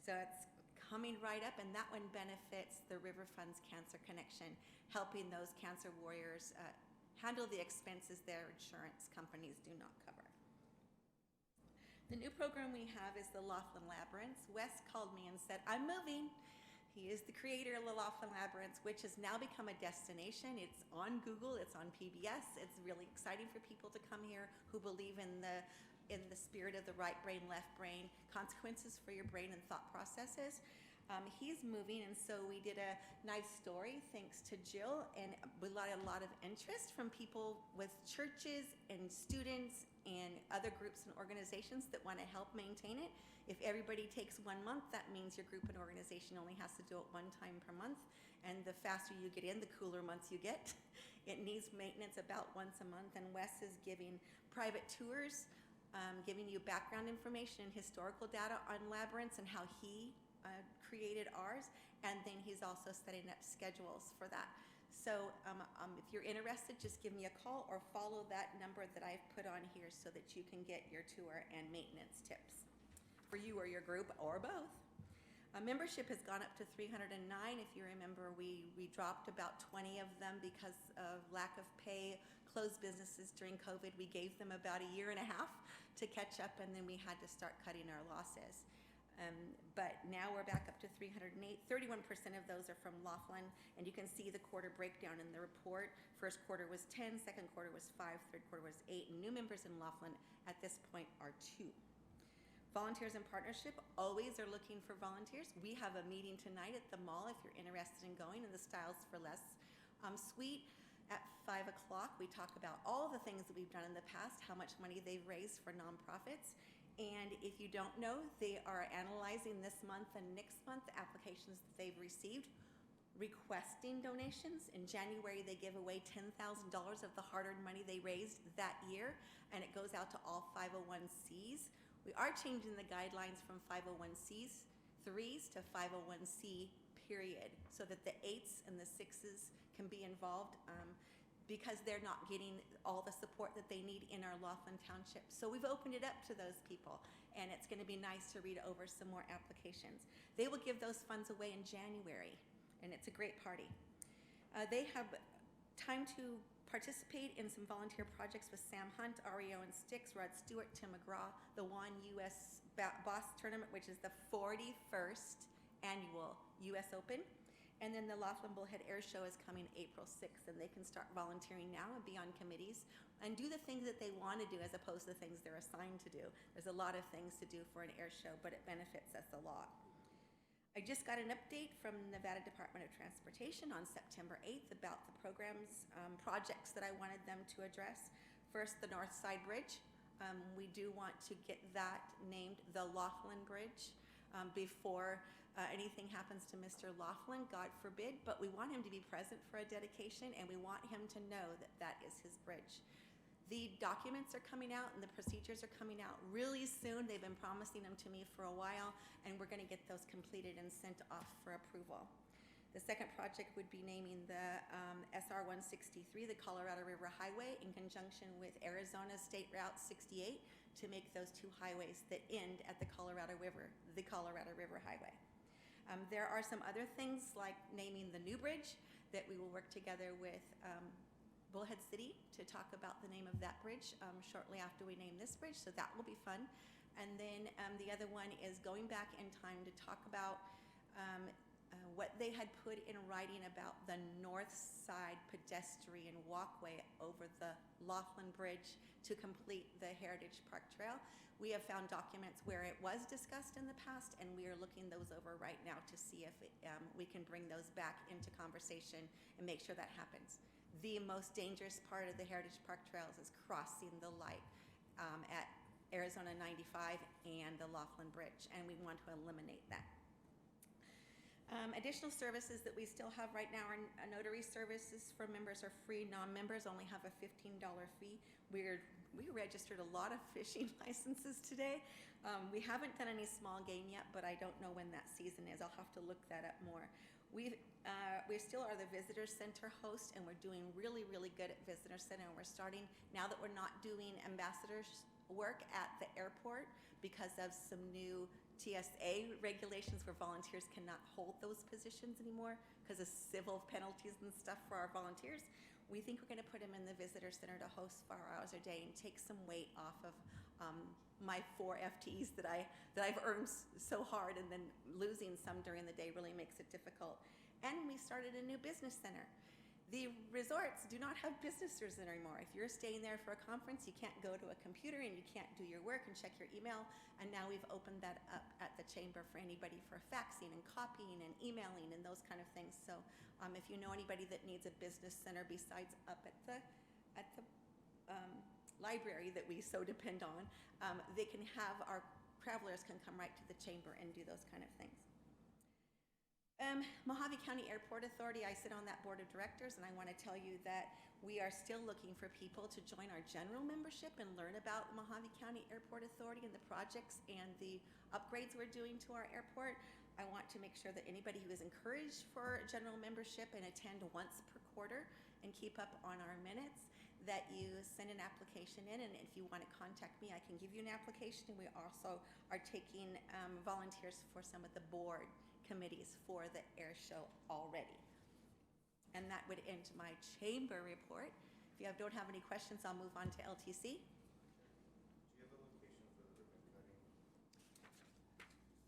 So it's coming right up, and that one benefits the River Funds Cancer Connection, helping those cancer warriors handle the expenses their insurance companies do not cover. The new program we have is the Laughlin Labyrinths. Wes called me and said, I'm moving. He is the creator of the Laughlin Labyrinths, which has now become a destination. It's on Google, it's on PBS. It's really exciting for people to come here who believe in the spirit of the right brain, left brain, consequences for your brain and thought processes. He's moving, and so we did a nice story thanks to Jill, and we got a lot of interest from people with churches and students and other groups and organizations that want to help maintain it. If everybody takes 1 month, that means your group and organization only has to do it one time per month, and the faster you get in, the cooler months you get. It needs maintenance about once a month, and Wes is giving private tours, giving you background information and historical data on labyrinths and how he created ours, and then he's also setting up schedules for that. So if you're interested, just give me a call or follow that number that I've put on here so that you can get your tour and maintenance tips for you or your group or both. Membership has gone up to 309. If you remember, we dropped about 20 of them because of lack of pay, closed businesses during COVID. We gave them about 1.5 years to catch up, and then we had to start cutting our losses. But now we're back up to 308. 31% of those are from Laughlin, and you can see the quarter breakdown in the report. First quarter was 10, second quarter was 5, third quarter was 8, and new members in Laughlin at this point are 2. Volunteers in partnership always are looking for volunteers. We have a meeting tonight at the mall if you're interested in going, in the Styles for Less suite. At 5 o'clock, we talk about all the things that we've done in the past, how much money they've raised for nonprofits. And if you don't know, they are analyzing this month and next month the applications that they've received, requesting donations. In January, they give away $10,000 of the hard-earned money they raised that year, and it goes out to all 501c. We are changing the guidelines from 501c3s to 501c period, so that the 8s and the 6s can be involved, because they're not getting all the support that they need in our Laughlin Township. So we've opened it up to those people, and it's going to be nice to read over some more applications. They will give those funds away in January, and it's a great party. They have time to participate in some volunteer projects with Sam Hunt, REO and Sticks, Rod Stewart, Tim McGraw, the One U.S. Boss Tournament, which is the 41st annual U.S. Open. And then the Laughlin Bullhead Air Show is coming April 6th, and they can start volunteering now and be on committees and do the things that they want to do as opposed to the things they're assigned to do. There's a lot of things to do for an air show, but it benefits us a lot. I just got an update from Nevada Department of Transportation on September 8th about the programs, projects that I wanted them to address. First, the North Side Bridge. We do want to get that named the Laughlin Bridge before anything happens to Mr. Laughlin, God forbid, but we want him to be present for a dedication, and we want him to know that that is his bridge. The documents are coming out and the procedures are coming out really soon. They've been promising them to me for a while, and we're going to get those completed and sent off for approval. The second project would be naming the SR-163, the Colorado River Highway, in conjunction with Arizona State Route 68 to make those two highways that end at the Colorado River Highway. There are some other things like naming the new bridge that we will work together with Bullhead City to talk about the name of that bridge shortly after we name this bridge, so that will be fun. And then the other one is going back in time to talk about what they had put in writing about the north side pedestrian walkway over the Laughlin Bridge to complete the Heritage Park Trail. We have found documents where it was discussed in the past, and we are looking those over right now to see if we can bring those back into conversation and make sure that happens. The most dangerous part of the Heritage Park Trails is crossing the light at Arizona 95 and the Laughlin Bridge, and we want to eliminate that. Additional services that we still have right now are notary services for members are free. Non-members only have a $15 fee. We registered a lot of fishing licenses today. We haven't done any small game yet, but I don't know when that season is. I'll have to look that up more. We still are the Visitor Center host, and we're doing really, really good at Visitor Center. And we're starting, now that we're not doing ambassadors work at the airport because of some new TSA regulations where volunteers cannot hold those positions anymore because of civil penalties and stuff for our volunteers. We think we're going to put them in the Visitor Center to host 4 hours a day and take some weight off of my 4 FTEs that I've earned so hard, and then losing some during the day really makes it difficult. And we started a new business center. The resorts do not have business centers anymore. If you're staying there for a conference, you can't go to a computer and you can't do your work and check your email. And now we've opened that up at the chamber for anybody for faxing and copying and emailing and those kind of things. So if you know anybody that needs a business center besides up at the library that we so depend on, they can have, our travelers can come right to the chamber and do those kind of things. Mojave County Airport Authority, I sit on that board of directors, and I want to tell you that we are still looking for people to join our general membership and learn about Mojave County Airport Authority and the projects and the upgrades we're doing to our airport. I want to make sure that anybody who is encouraged for general membership and attend once per quarter and keep up on our minutes, that you send an application in, and if you want to contact me, I can give you an application. And we also are taking volunteers for some of the board committees for the air show already. And that would end my chamber report. If you don't have any questions, I'll move on to LTC. Do you have a location for the ribbon cutting?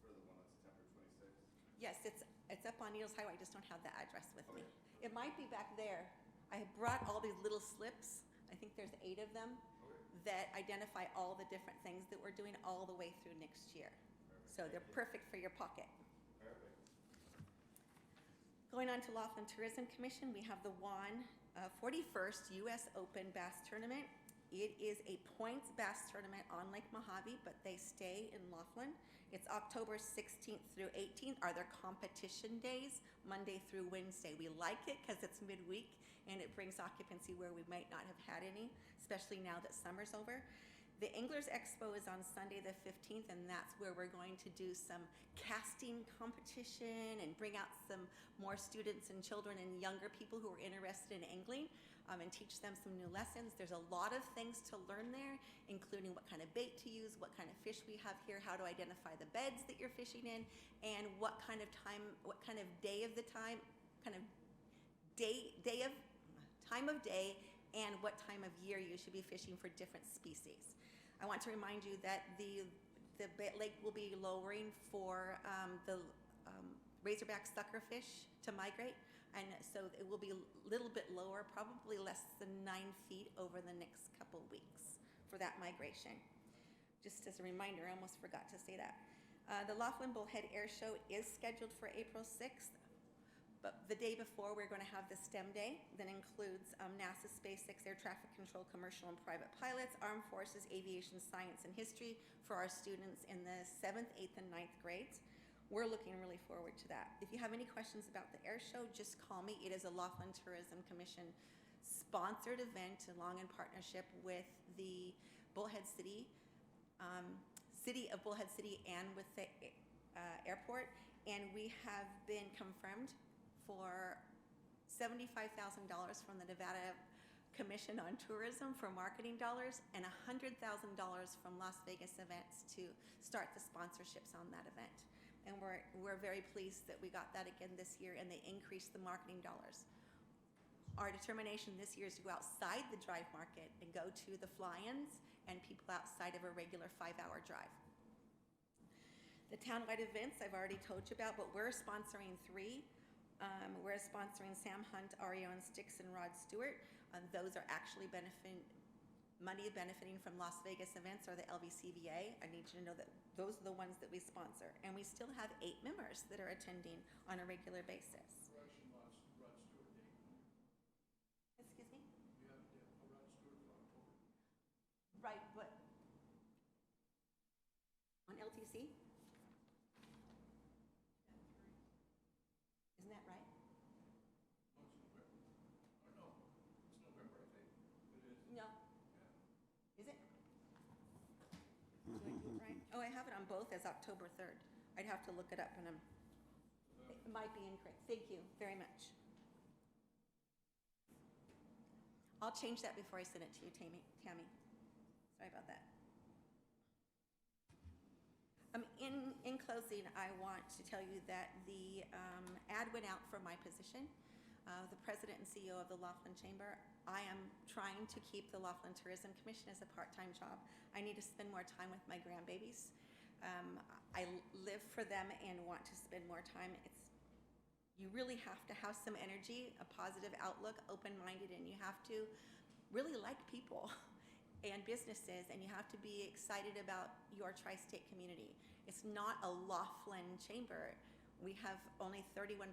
For the one on September 26th? Yes, it's up on Needles Highway. I just don't have the address with me. It might be back there. I brought all these little slips. I think there's 8 of them that identify all the different things that we're doing all the way through next year. So they're perfect for your pocket. Going on to Laughlin Tourism Commission, we have the 41st U.S. Open Bass Tournament. It is a points bass tournament on Lake Mojave, but they stay in Laughlin. It's October 16th through 18th are their competition days, Monday through Wednesday. We like it because it's midweek and it brings occupancy where we might not have had any, especially now that summer's over. The Anglers Expo is on Sunday the 15th, and that's where we're going to do some casting competition and bring out some more students and children and younger people who are interested in angling and teach them some new lessons. There's a lot of things to learn there, including what kind of bait to use, what kind of fish we have here, how to identify the beds that you're fishing in, and what kind of time, what kind of day of the time, kind of day of time of day and what time of year you should be fishing for different species. I want to remind you that the lake will be lowering for the razorback suckerfish to migrate, and so it will be a little bit lower, probably less than 9 feet over the next couple weeks for that migration. Just as a reminder, I almost forgot to say that. The Laughlin Bullhead Air Show is scheduled for April 6th, but the day before we're going to have the STEM Day that includes NASA, SpaceX, Air Traffic Control, commercial and private pilots, Armed Forces, aviation, science, and history for our students in the 7th, 8th, and 9th grades. We're looking really forward to that. If you have any questions about the air show, just call me. It is a Laughlin Tourism Commission sponsored event along in partnership with the Bullhead City, City of Bullhead City, and with the airport. And we have been confirmed for $75,000 from the Nevada Commission on Tourism for marketing dollars, and $100,000 from Las Vegas Events to start the sponsorships on that event. And we're very pleased that we got that again this year, and they increased the marketing dollars. Our determination this year is to go outside the drive market and go to the fly-ins and people outside of a regular 5-hour drive. The townwide events I've already told you about, but we're sponsoring 3. We're sponsoring Sam Hunt, REO and Sticks, and Rod Stewart. Those are actually money benefiting from Las Vegas Events or the LVCVA. I need you to know that those are the ones that we sponsor. And we still have 8 members that are attending on a regular basis. Excuse me? You have a Rod Stewart for October. Right, but on LTC? Isn't that right? No. Is it? Do I do it right? Oh, I have it on both as October 3rd. I'd have to look it up, and it might be incorrect. Thank you very much. I'll change that before I send it to you, Tammy. Sorry about that. In closing, I want to tell you that the ad went out for my position, the president and CEO of the Laughlin Chamber. I am trying to keep the Laughlin Tourism Commission as a part-time job. I need to spend more time with my grandbabies. I live for them and want to spend more time. You really have to have some energy, a positive outlook, open-minded, and you have to really like people and businesses, and you have to be excited about your tri-state community. It's not a Laughlin chamber. We have only 31%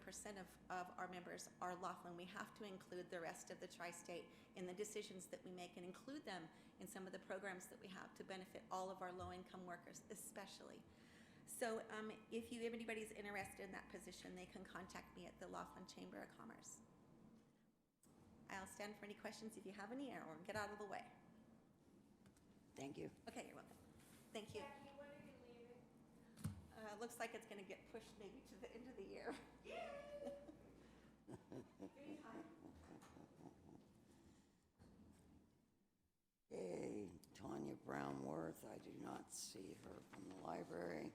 of our members are Laughlin. We have to include the rest of the tri-state in the decisions that we make and include them in some of the programs that we have to benefit all of our low-income workers, especially. So if anybody's interested in that position, they can contact me at the Laughlin Chamber of Commerce. I'll stand for any questions if you have any, or get out of the way. Thank you. Okay, you're welcome. Thank you. Jackie, when are you leaving? Looks like it's going to get pushed maybe to the end of the year. Anytime. Okay, Tanya Brown-Worth, I do not see her from the library.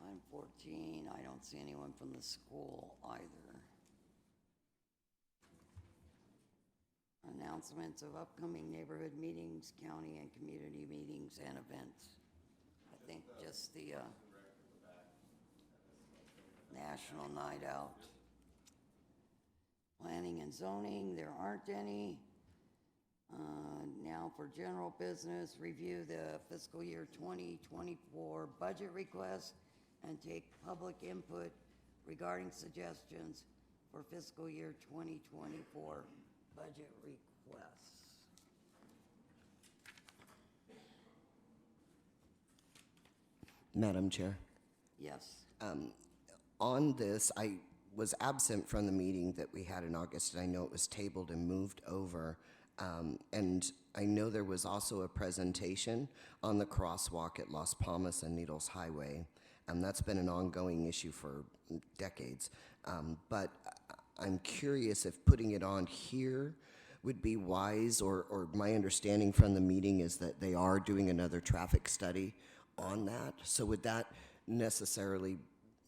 Item 14, I don't see anyone from the school either. Announcements of upcoming neighborhood meetings, county and community meetings and events. I think just the National Night Out. Planning and zoning, there aren't any. Now for general business, review the fiscal year 2024 budget request and take public input regarding suggestions for fiscal year 2024 budget requests. Madam Chair, Yes. on this, I was absent from the meeting that we had in August, and I know it was tabled and moved over. And I know there was also a presentation on the crosswalk at Las Palmas and Needles Highway. That's been an ongoing issue for decades. But I'm curious if putting it on here would be wise, or my understanding from the meeting is that they are doing another traffic study on that. So would that necessarily,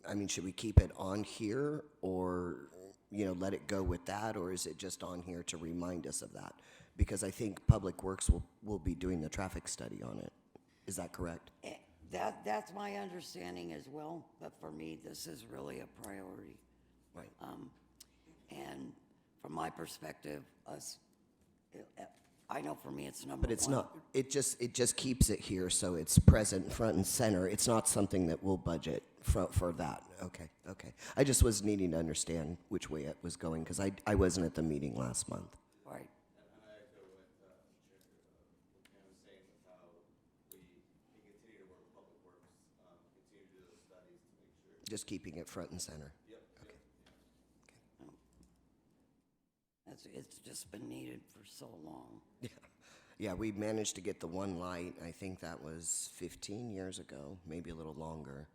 I mean, should we keep it on here, or let it go with that, or is it just on here to remind us of that? Because I think Public Works will be doing the traffic study on it. Is that correct? That's my understanding as well, but for me, this is really a priority. Right. And from my perspective, I know for me, it's number one. But it's not, it just keeps it here, so it's present, front and center. It's not something that we'll budget for that. Okay. I just was needing to understand which way it was going, because I wasn't at the meeting last month. Right. And I echo what Chair Pam was saying with how we can continue to work with Public Works, continue to do those studies to make sure. Just keeping it front and center. Yep. Okay. It's just been needed for so long. Yeah, we managed to get the one light. I think that was 15 years ago, maybe a little longer.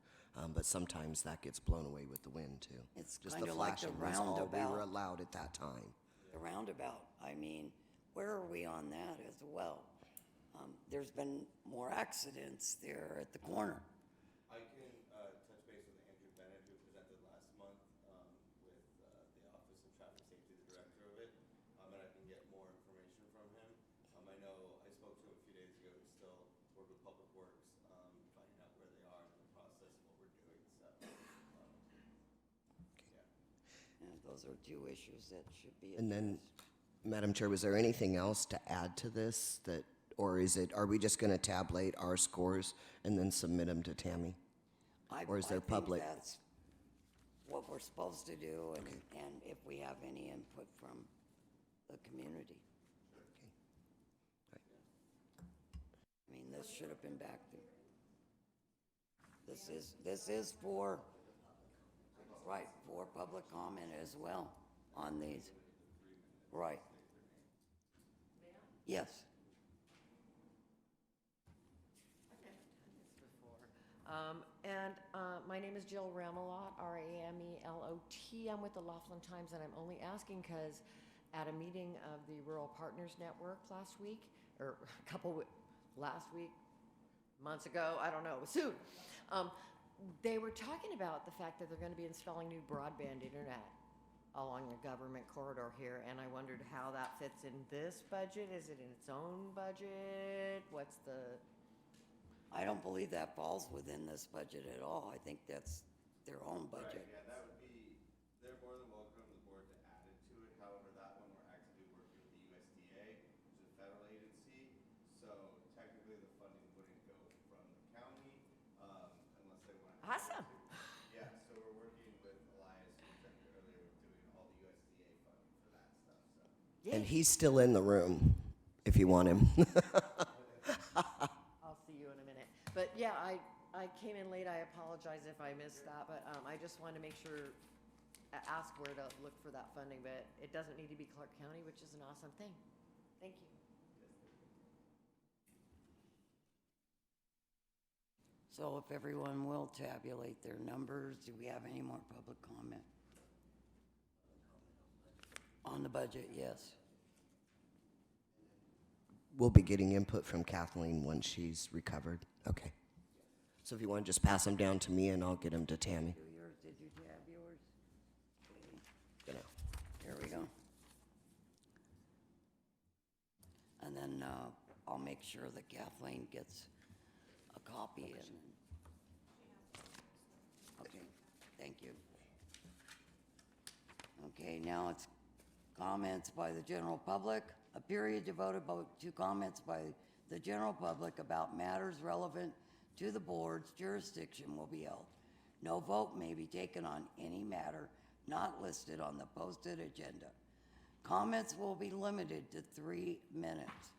But sometimes that gets blown away with the wind too. It's just kinda like the flashing was all we roundabout. were allowed at that time. The roundabout, I mean, where are we on that as well? There's been more accidents there at the corner. I can touch base with Andrew Bennett, who presented last month with the Office of Traffic Safety, the director of it, and I can get more information from him. I know I spoke to him a few days ago. He's still working with Public Works, finding out where they are in the process of what we're doing. So, yeah. And those are two issues that should be And then, addressed. Madam Chair, was there anything else to add to this or are we just going to tabulate our scores and then submit them to Tammy? Or is there public? I think that's what we're supposed to do, and if we have any input from the community. I mean, this should have been back there. This is for public comment as well on these. Right. Yes. My name is Jill Ramelot, Ramelot. I'm with the Laughlin Times, and I'm only asking because at a meeting of the Rural Partners Network last week, or months ago, I don't know, soon, they were talking about the fact that they're going to be installing new broadband internet along the government corridor here, and I wondered how that fits in this budget. Is it in its own budget? I don't believe that falls within this budget at all. I think that's their own budget. Right, yeah, that would be, they're more than welcome, the board, to add it to it. However, that one we're actively working with the USDA, which is a federal agency. So technically, the funding wouldn't go from the county, unless they want to. Awesome. Yeah, so we're working with Elias, who presented earlier, with doing all the USDA funding for that stuff, so. And he's still in the room if you want him. I'll see you in a minute. But yeah, I came in late. I apologize if I missed that, but I just wanted to make sure, ask where to look for that funding, but it doesn't need to be Clark County, which is an awesome thing. Thank you. So if everyone will tabulate their numbers, do we have any more public comment? On the budget, yes. We'll be getting input from Kathleen once she's recovered. Okay. So if you want to just pass them down to me and I'll get them to Tammy. Do yours, did you tab yours? You know. Here we go. And then I'll make sure that Kathleen gets a copy and, okay, thank you. Okay, now it's comments by the general public. A period devoted to comments by the general public about matters relevant to the board's jurisdiction will be held. No vote may be taken on any matter not listed on the posted agenda. Comments will be limited to 3 minutes.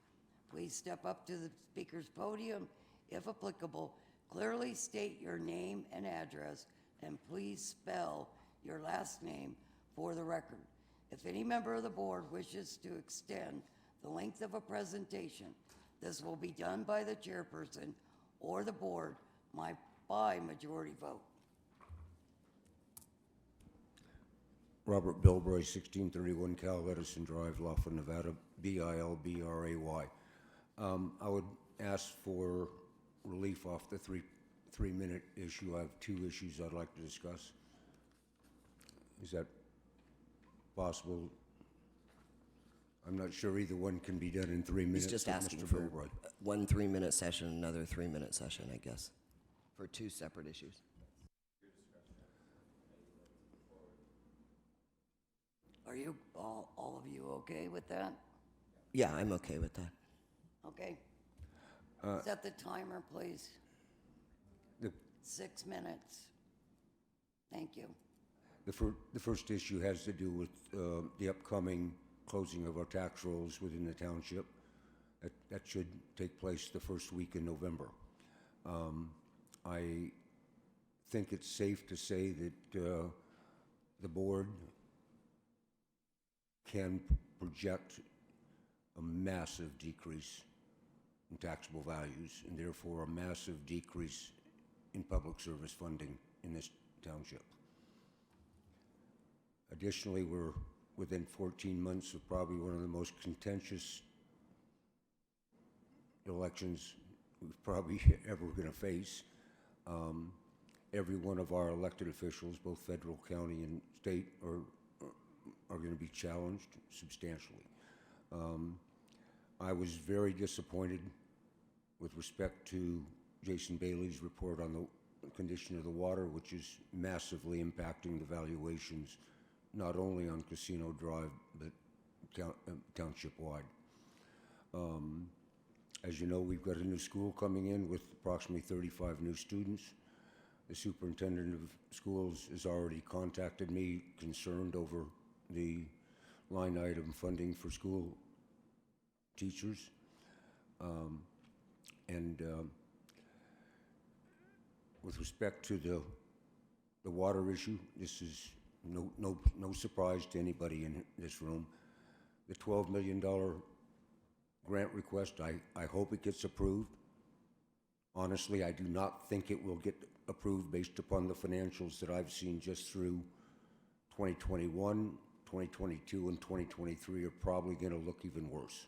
Please step up to the speaker's podium, if applicable. Clearly state your name and address, and please spell your last name for the record. If any member of the board wishes to extend the length of a presentation, this will be done by the chairperson or the board by majority vote. Robert Bilbray, 1631 Cal Edison Drive, Laughlin, Nevada, Bilbray. I would ask for relief off the three-minute issue. I have 2 issues I'd like to discuss. Is that possible. I'm not sure either one can be done in 3 minutes. He's just with asking Mr. for Bilbroy. one 3-minute session, another 3-minute session, I guess, for two separate issues. Are you, all of you okay with that? Yeah, I'm okay with that. Okay. Set the timer, please. The 6 minutes. Thank you. The first issue has to do with the upcoming closing of our tax rolls within the township. That should take place the first week in November. I think it's safe to say that the board can project a massive decrease in taxable values, and therefore a massive decrease in public service funding in this township. Additionally, we're within 14 months of probably one of the most contentious elections we've probably ever going to face. Every one of our elected officials, both federal, county, and state, are going to be challenged substantially. I was very disappointed with respect to Jason Bailey's report on the condition of the water, which is massively impacting the valuations, not only on Casino Drive, but township-wide. As you know, we've got a new school coming in with approximately 35 new students. The superintendent of schools has already contacted me, concerned over the line item funding for school teachers. With respect to the water issue, this is no surprise to anybody in this room. The $12 million grant request, I hope it gets approved. Honestly, I do not think it will get approved based upon the financials that I've seen just through 2021, 2022, and 2023 are probably going to look even worse.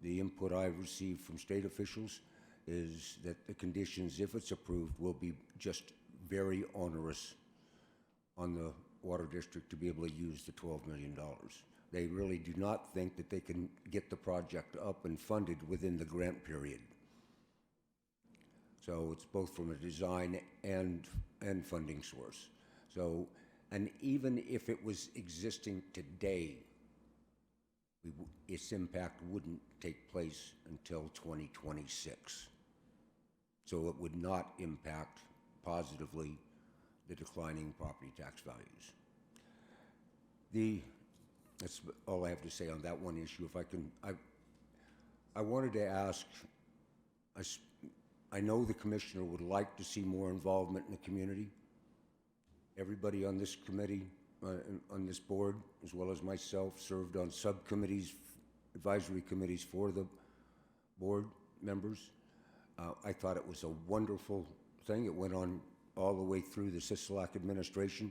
The input I've received from state officials is that the conditions, if it's approved, will be just very onerous on the water district to be able to use the $12 million. They really do not think that they can get the project up and funded within the grant period. So it's both from a design and funding source. So, and even if it was existing today, its impact wouldn't take place until 2026. So it would not impact positively the declining property tax values. That's all I have to say on that one issue. If I can, I wanted to ask, I know the commissioner would like to see more involvement in the community. Everybody on this committee, on this board, as well as myself, served on subcommittees, advisory committees for the board members. I thought it was a wonderful thing. It went on all the way through the Sisolak administration.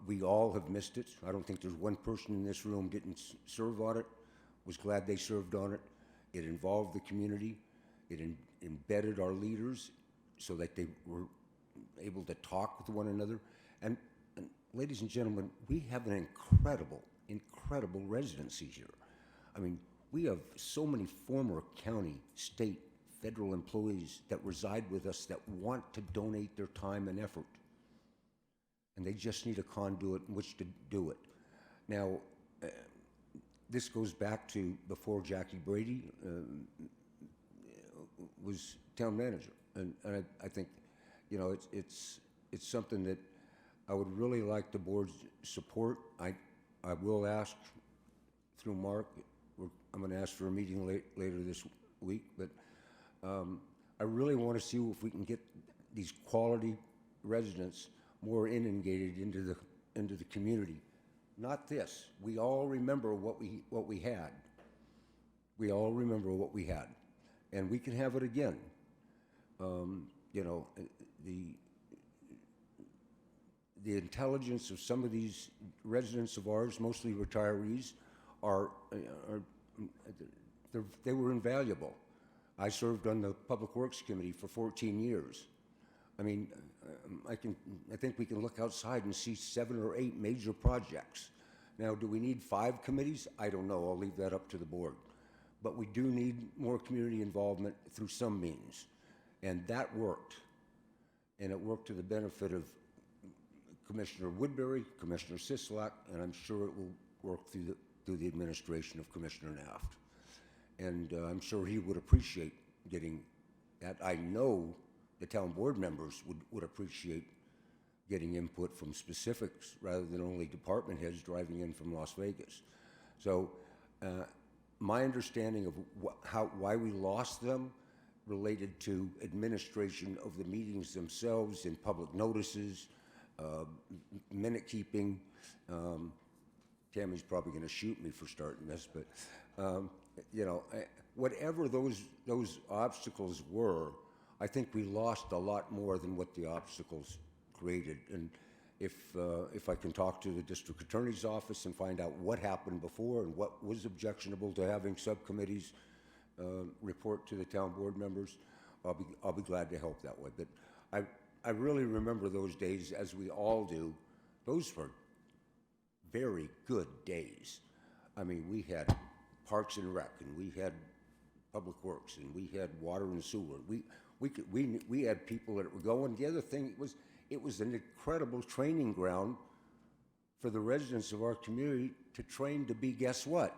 We all have missed it. I don't think there's one person in this room didn't serve on it, was glad they served on it. It involved the community. It embedded our leaders so that they were able to talk with one another. And ladies and gentlemen, we have an incredible residency here. I mean, we have so many former county, state, federal employees that reside with us that want to donate their time and effort. And they just need a conduit in which to do it. Now, this goes back to before Jackie Brady was town manager. And I think, you know, it's something that I would really like the board's support. I will ask through Mark, I'm going to ask for a meeting later this week, but I really want to see if we can get these quality residents more inundated into the community. Not this. We all remember what we had. We all remember what we had, and we can have it again. You know, the intelligence of some of these residents of ours, mostly retirees, they were invaluable. I served on the Public Works Committee for 14 years. I mean, I think we can look outside and see 7 or 8 major projects. Now, do we need 5 committees? I don't know. I'll leave that up to the board. But we do need more community involvement through some means. And that worked. And it worked to the benefit of Commissioner Woodbury, Commissioner Sisolak, and I'm sure it will work through the administration of Commissioner Naft. And I'm sure he would appreciate getting that. I know the town board members would appreciate getting input from specifics rather than only department heads driving in from Las Vegas. So my understanding of why we lost them related to administration of the meetings themselves and public notices, minute keeping. Tammy's probably going to shoot me for starting this, but you know, whatever those obstacles were, I think we lost a lot more than what the obstacles created. And if I can talk to the district attorney's office and find out what happened before and what was objectionable to having subcommittees report to the town board members, I'll be glad to help that way. But I really remember those days, as we all do. Those were very good days. I mean, we had Parks and Rec, and we had Public Works, and we had Water and Sewer. We had people that were going. The other thing was, it was an incredible training ground for the residents of our community to train to be, guess what?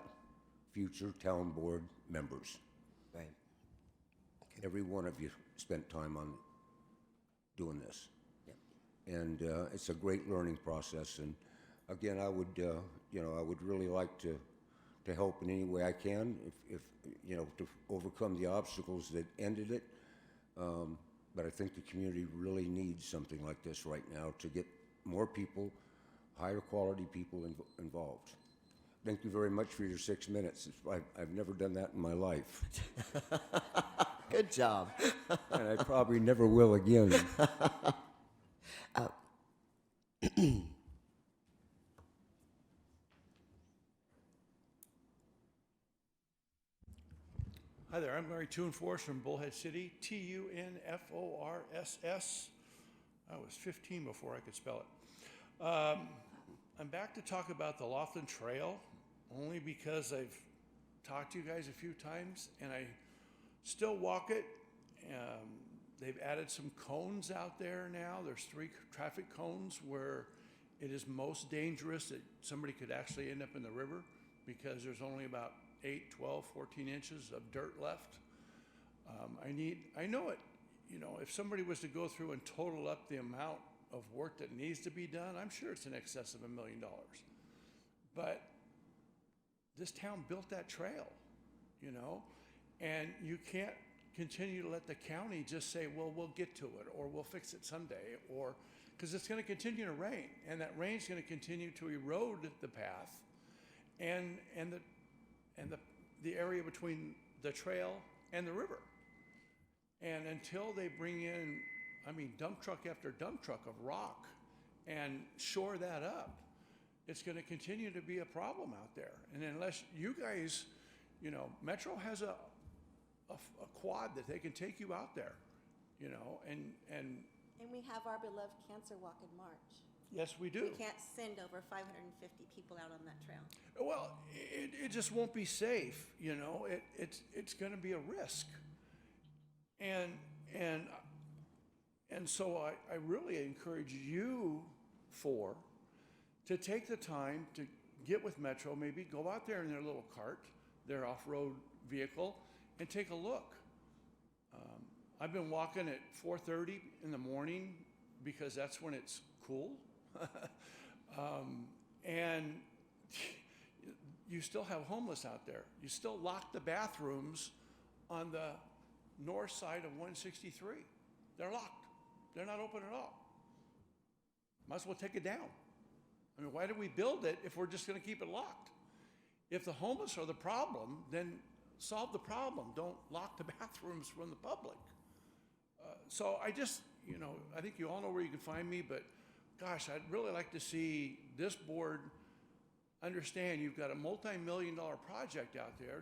Future town board members. Right. Every one of you spent time on doing this. And it's a great learning process. And again, I would, you know, I would really like to help in any way I can, if you know, to overcome the obstacles that ended it. But I think the community really needs something like this right now to get more people, higher quality people involved. Thank you very much for your 6 minutes. I've never done that in my life. Good job. And I probably never will again. Hi there, I'm Larry Tunforce from Bullhead City, Tunforss. I was 15 before I could spell it. I'm back to talk about the Laughlin Trail, only because I've talked to you guys a few times, and I still walk it. They've added some cones out there now. There's 3 traffic cones where it is most dangerous that somebody could actually end up in the river, because there's only about 8, 12, 14 inches of dirt left. I know it, you know, if somebody was to go through and total up the amount of work that needs to be done, I'm sure it's in excess of $1 million. But this town built that trail, you know, and you can't continue to let the county just say, well, we'll get to it, or we'll fix it someday, or, because it's going to continue to rain, and that rain's going to continue to erode the path and the area between the trail and the river. And until they bring in, I mean, dump truck after dump truck of rock and shore that up, it's going to continue to be a problem out there. And unless you guys, you know, Metro has a quad that they can take you out there, you know, and we have our beloved Cancer Walk in March. yes, we do. We can't send over 550 people out on that trail. Well, it just won't be safe, you know. It's going to be a risk, and so I really encourage you to take the time to get with Metro, maybe go out there in their little cart, their off-road vehicle, and take a look. I've been walking at 4:30 in the morning because that's when it's cool. And you still have homeless out there. You still lock the bathrooms on the north side of 163. They're locked. They're not open at all. Might as well take it down. I mean, why did we build it if we're just going to keep it locked? If the homeless are the problem, then solve the problem. Don't lock the bathrooms from the public. So I just, you know, I think you all know where you can find me, but gosh, I'd really like to see this board understand you've got a multi-million-dollar project out there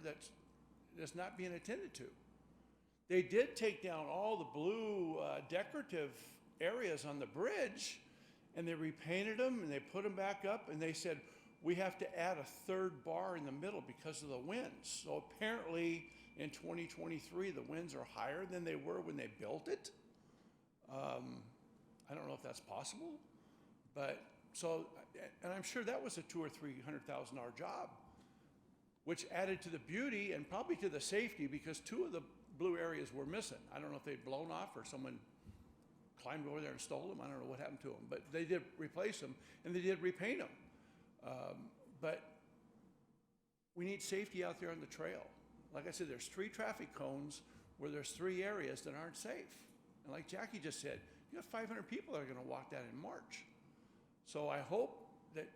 that's not being attended to. They did take down all the blue decorative areas on the bridge, and they repainted them, and they put them back up, and they said, we have to add a third bar in the middle because of the winds. So apparently, in 2023, the winds are higher than they were when they built it. I don't know if that's possible, but so, and I'm sure that was a $200,000 or $300,000 job, which added to the beauty and probably to the safety, because 2 of the blue areas were missing. I don't know if they'd blown off or someone climbed over there and stole them. I don't know what happened to them, but they did replace them and they did repaint them. But we need safety out there on the trail. Like I said, there's 3 traffic cones where there's 3 areas that aren't safe. And like Jackie just said, you got 500 people that are gonna walk that in March. So I hope that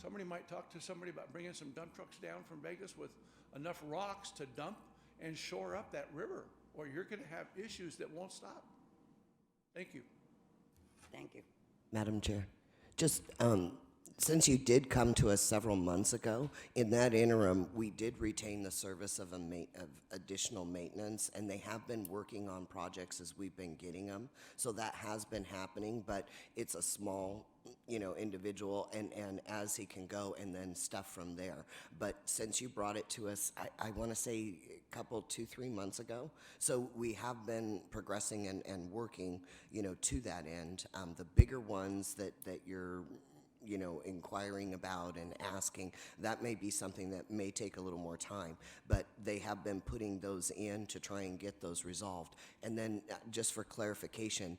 somebody might talk to somebody about bringing some dump trucks down from Vegas with enough rocks to dump and shore up that river, or you're gonna have issues that won't stop. Thank you. Thank you. Madam Chair, just since you did come to us several months ago, in that interim, we did retain the service of additional maintenance, and they have been working on projects as we've been getting them. So that has been happening, but it's a small, individual, and as he can go, and then stuff from there. But since you brought it to us, I want to say a couple, 2-3 months ago, so we have been progressing and working, to that end. The bigger ones that you're inquiring about and asking, that may be something that may take a little more time, but they have been putting those in to try and get those resolved. And then just for clarification,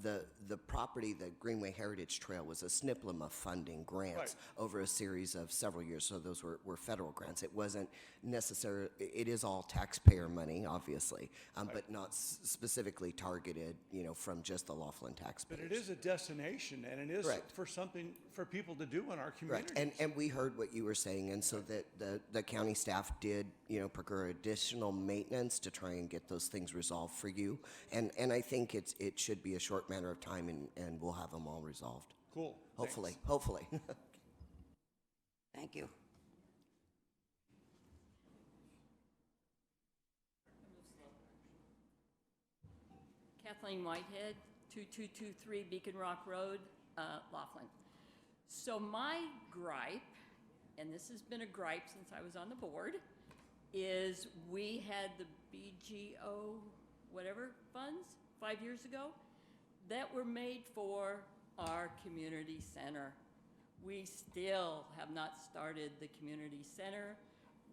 the property, the Greenway Heritage Trail, was a SNPLMA funding grants Right. over a series of several years, so those were federal grants. It wasn't necessarily, it is all taxpayer money, obviously, but not specifically targeted, from just the Laughlin taxpayers. But it is a destination, and it is Correct. for something for people to do in our community. Correct, and we heard what you were saying, and so that the county staff did, procure additional maintenance to try and get those things resolved for you, and I think it should be a short matter of time, and we'll have them all resolved. Cool. Hopefully, Thanks. hopefully. Thank you. Kathleen Whitehead, 2223 Beacon Rock Road, Laughlin. So my gripe, and this has been a gripe since I was on the board, is we had the BGO whatever funds 5 years ago that were made for our community center. We still have not started the community center.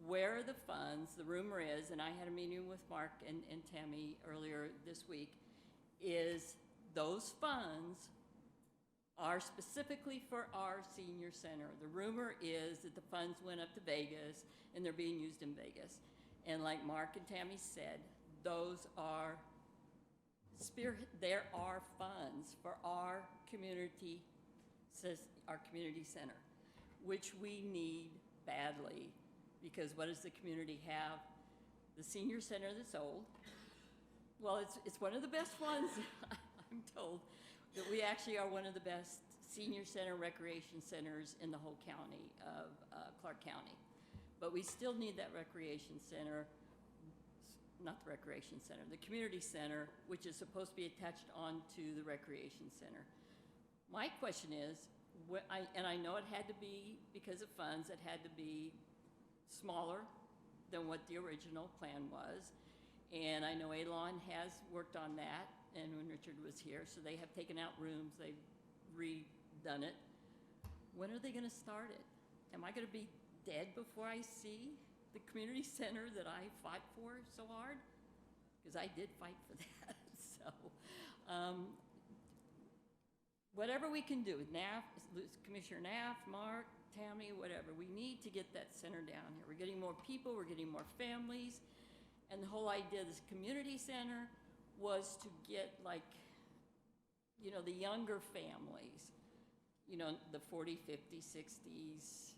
Where are the funds? The rumor is, and I had a meeting with Mark and Tammy earlier this week, is those funds are specifically for our senior center. The rumor is that the funds went up to Vegas and they're being used in Vegas. And like Mark and Tammy said, those are there are funds for our community center, which we need badly, because what does the community have? The senior center that's old. Well, it's one of the best ones, I'm told, that we actually are one of the best senior center recreation centers in the whole county of Clark County. But we still need that recreation center, not the recreation center, the community center, which is supposed to be attached onto the recreation center. My question is, and I know it had to be, because of funds, it had to be smaller than what the original plan was. And I know Alon has worked on that, and when Richard was here, so they have taken out rooms, they've redone it. When are they gonna start it? Am I gonna be dead before I see the community center that I fought for so hard? Because I did fight for that, so. Whatever we can do, Commissioner Naff, Mark, Tammy, whatever, we need to get that center down here. We're getting more people, we're getting more families, and the whole idea of this community center was to get the younger families, the 40, 50, 60s,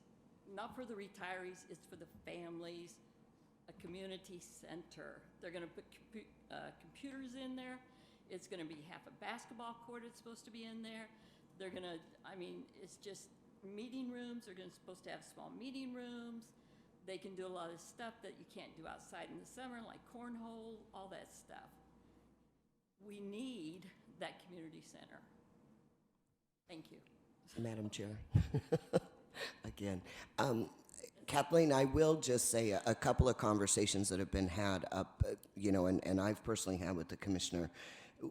not for the retirees, it's for the families, a community center. They're gonna put computers in there. It's gonna be half a basketball court, it's supposed to be in there. They're gonna, it's just meeting rooms. They're supposed to have small meeting rooms. They can do a lot of stuff that you can't do outside in the summer, like cornhole, all that stuff. We need that community center. Thank you. Madam Chair, again. Kathleen, I will just say a couple of conversations that have been had up, and I've personally had with the commissioner.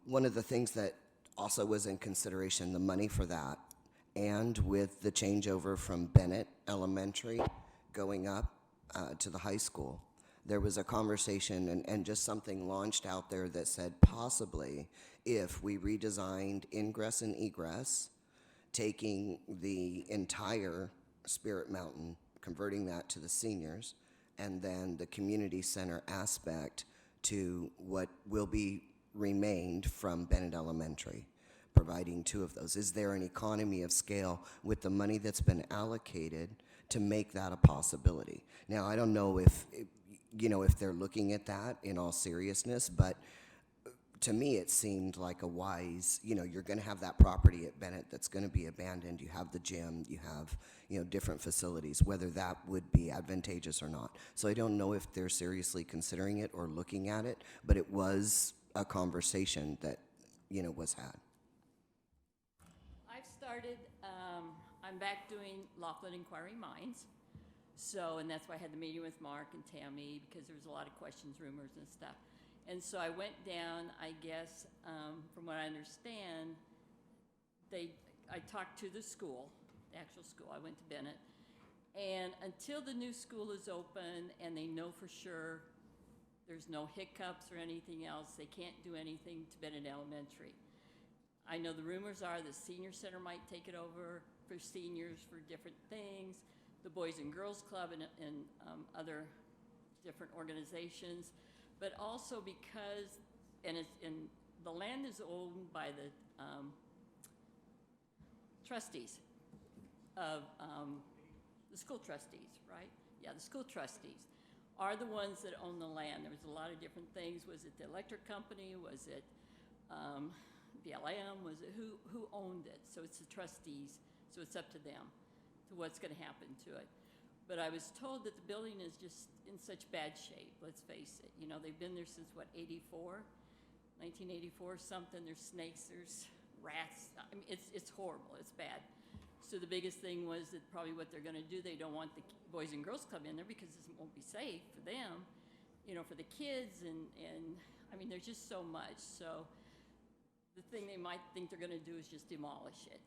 One of the things that also was in consideration, the money for that, and with the changeover from Bennett Elementary going up to the high school, there was a conversation and just something launched out there that said possibly if we redesigned ingress and egress, taking the entire Spirit Mountain, converting that to the seniors, and then the community center aspect to what will be remained from Bennett Elementary, providing two of those. Is there an economy of scale with the money that's been allocated to make that a possibility? Now, I don't know if they're looking at that in all seriousness, but to me, it seemed like a wise, you're going to have that property at Bennett that's going to be abandoned. You have the gym, you have, different facilities, whether that would be advantageous or not. So I don't know if they're seriously considering it or looking at it, but it was a conversation that, was had. I've started, I'm back doing Laughlin Inquiry Minds. So, and that's why I had the meeting with Mark and Tammy, because there was a lot of questions, rumors, and stuff. And so I went down, I guess, from what I understand, I talked to the school, the actual school. I went to Bennett. And until the new school is open and they know for sure there's no hiccups or anything else, they can't do anything to Bennett Elementary. I know the rumors are the senior center might take it over for seniors for different things, the Boys and Girls Club and other different organizations. But also because, and the land is owned by the trustees of the school trustees, right? Yeah, the school trustees are the ones that own the land. There was a lot of different things. Was it the electric company? Was it BLM? Was it who owned it? So it's the trustees. So it's up to them to what's going to happen to it. But I was told that the building is just in such bad shape, let's face it. They've been there since, 1984 something. There's snakes, there's rats. I mean, it's horrible, it's bad. So the biggest thing was that probably what they're gonna do, they don't want the Boys and Girls Club in there because it won't be safe for them, for the kids, and I mean, there's just so much. So the thing they might think they're gonna do is just demolish it.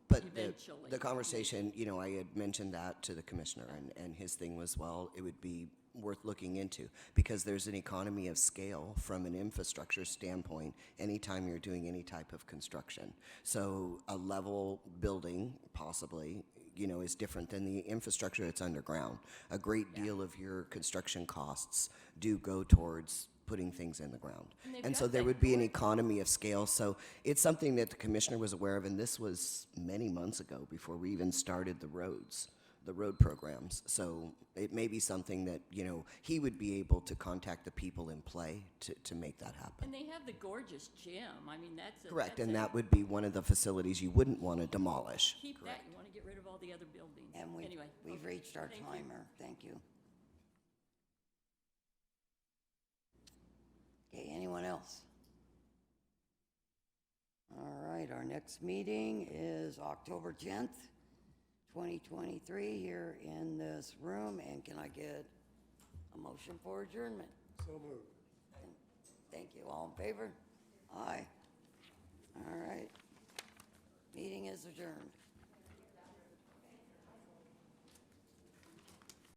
But eventually. the conversation, I had mentioned that to the commissioner, and his thing was, well, it would be worth looking into because there's an economy of scale from an infrastructure standpoint anytime you're doing any type of construction. So a level building, possibly, is different than the infrastructure that's underground. A great deal of your construction costs do go towards putting things in the ground. And so there would be an economy of scale. So it's something that the commissioner was aware of, and this was many months ago before we even started the road programs. So it may be something that, he would be able to contact the people in play to make that happen. And they have the gorgeous gym. I mean, that's Correct, that's and that would be one of the facilities you wouldn't want to demolish. Keep that. You want to get rid of all the other buildings. And anyway, we've okay. reached our Thank you. timer. Thank you. Okay, anyone else? All right, our next meeting is October 10th, 2023, here in this room. And can I get a motion for adjournment? So moved. Thank you. All in favor? Aye. All right. Meeting is adjourned.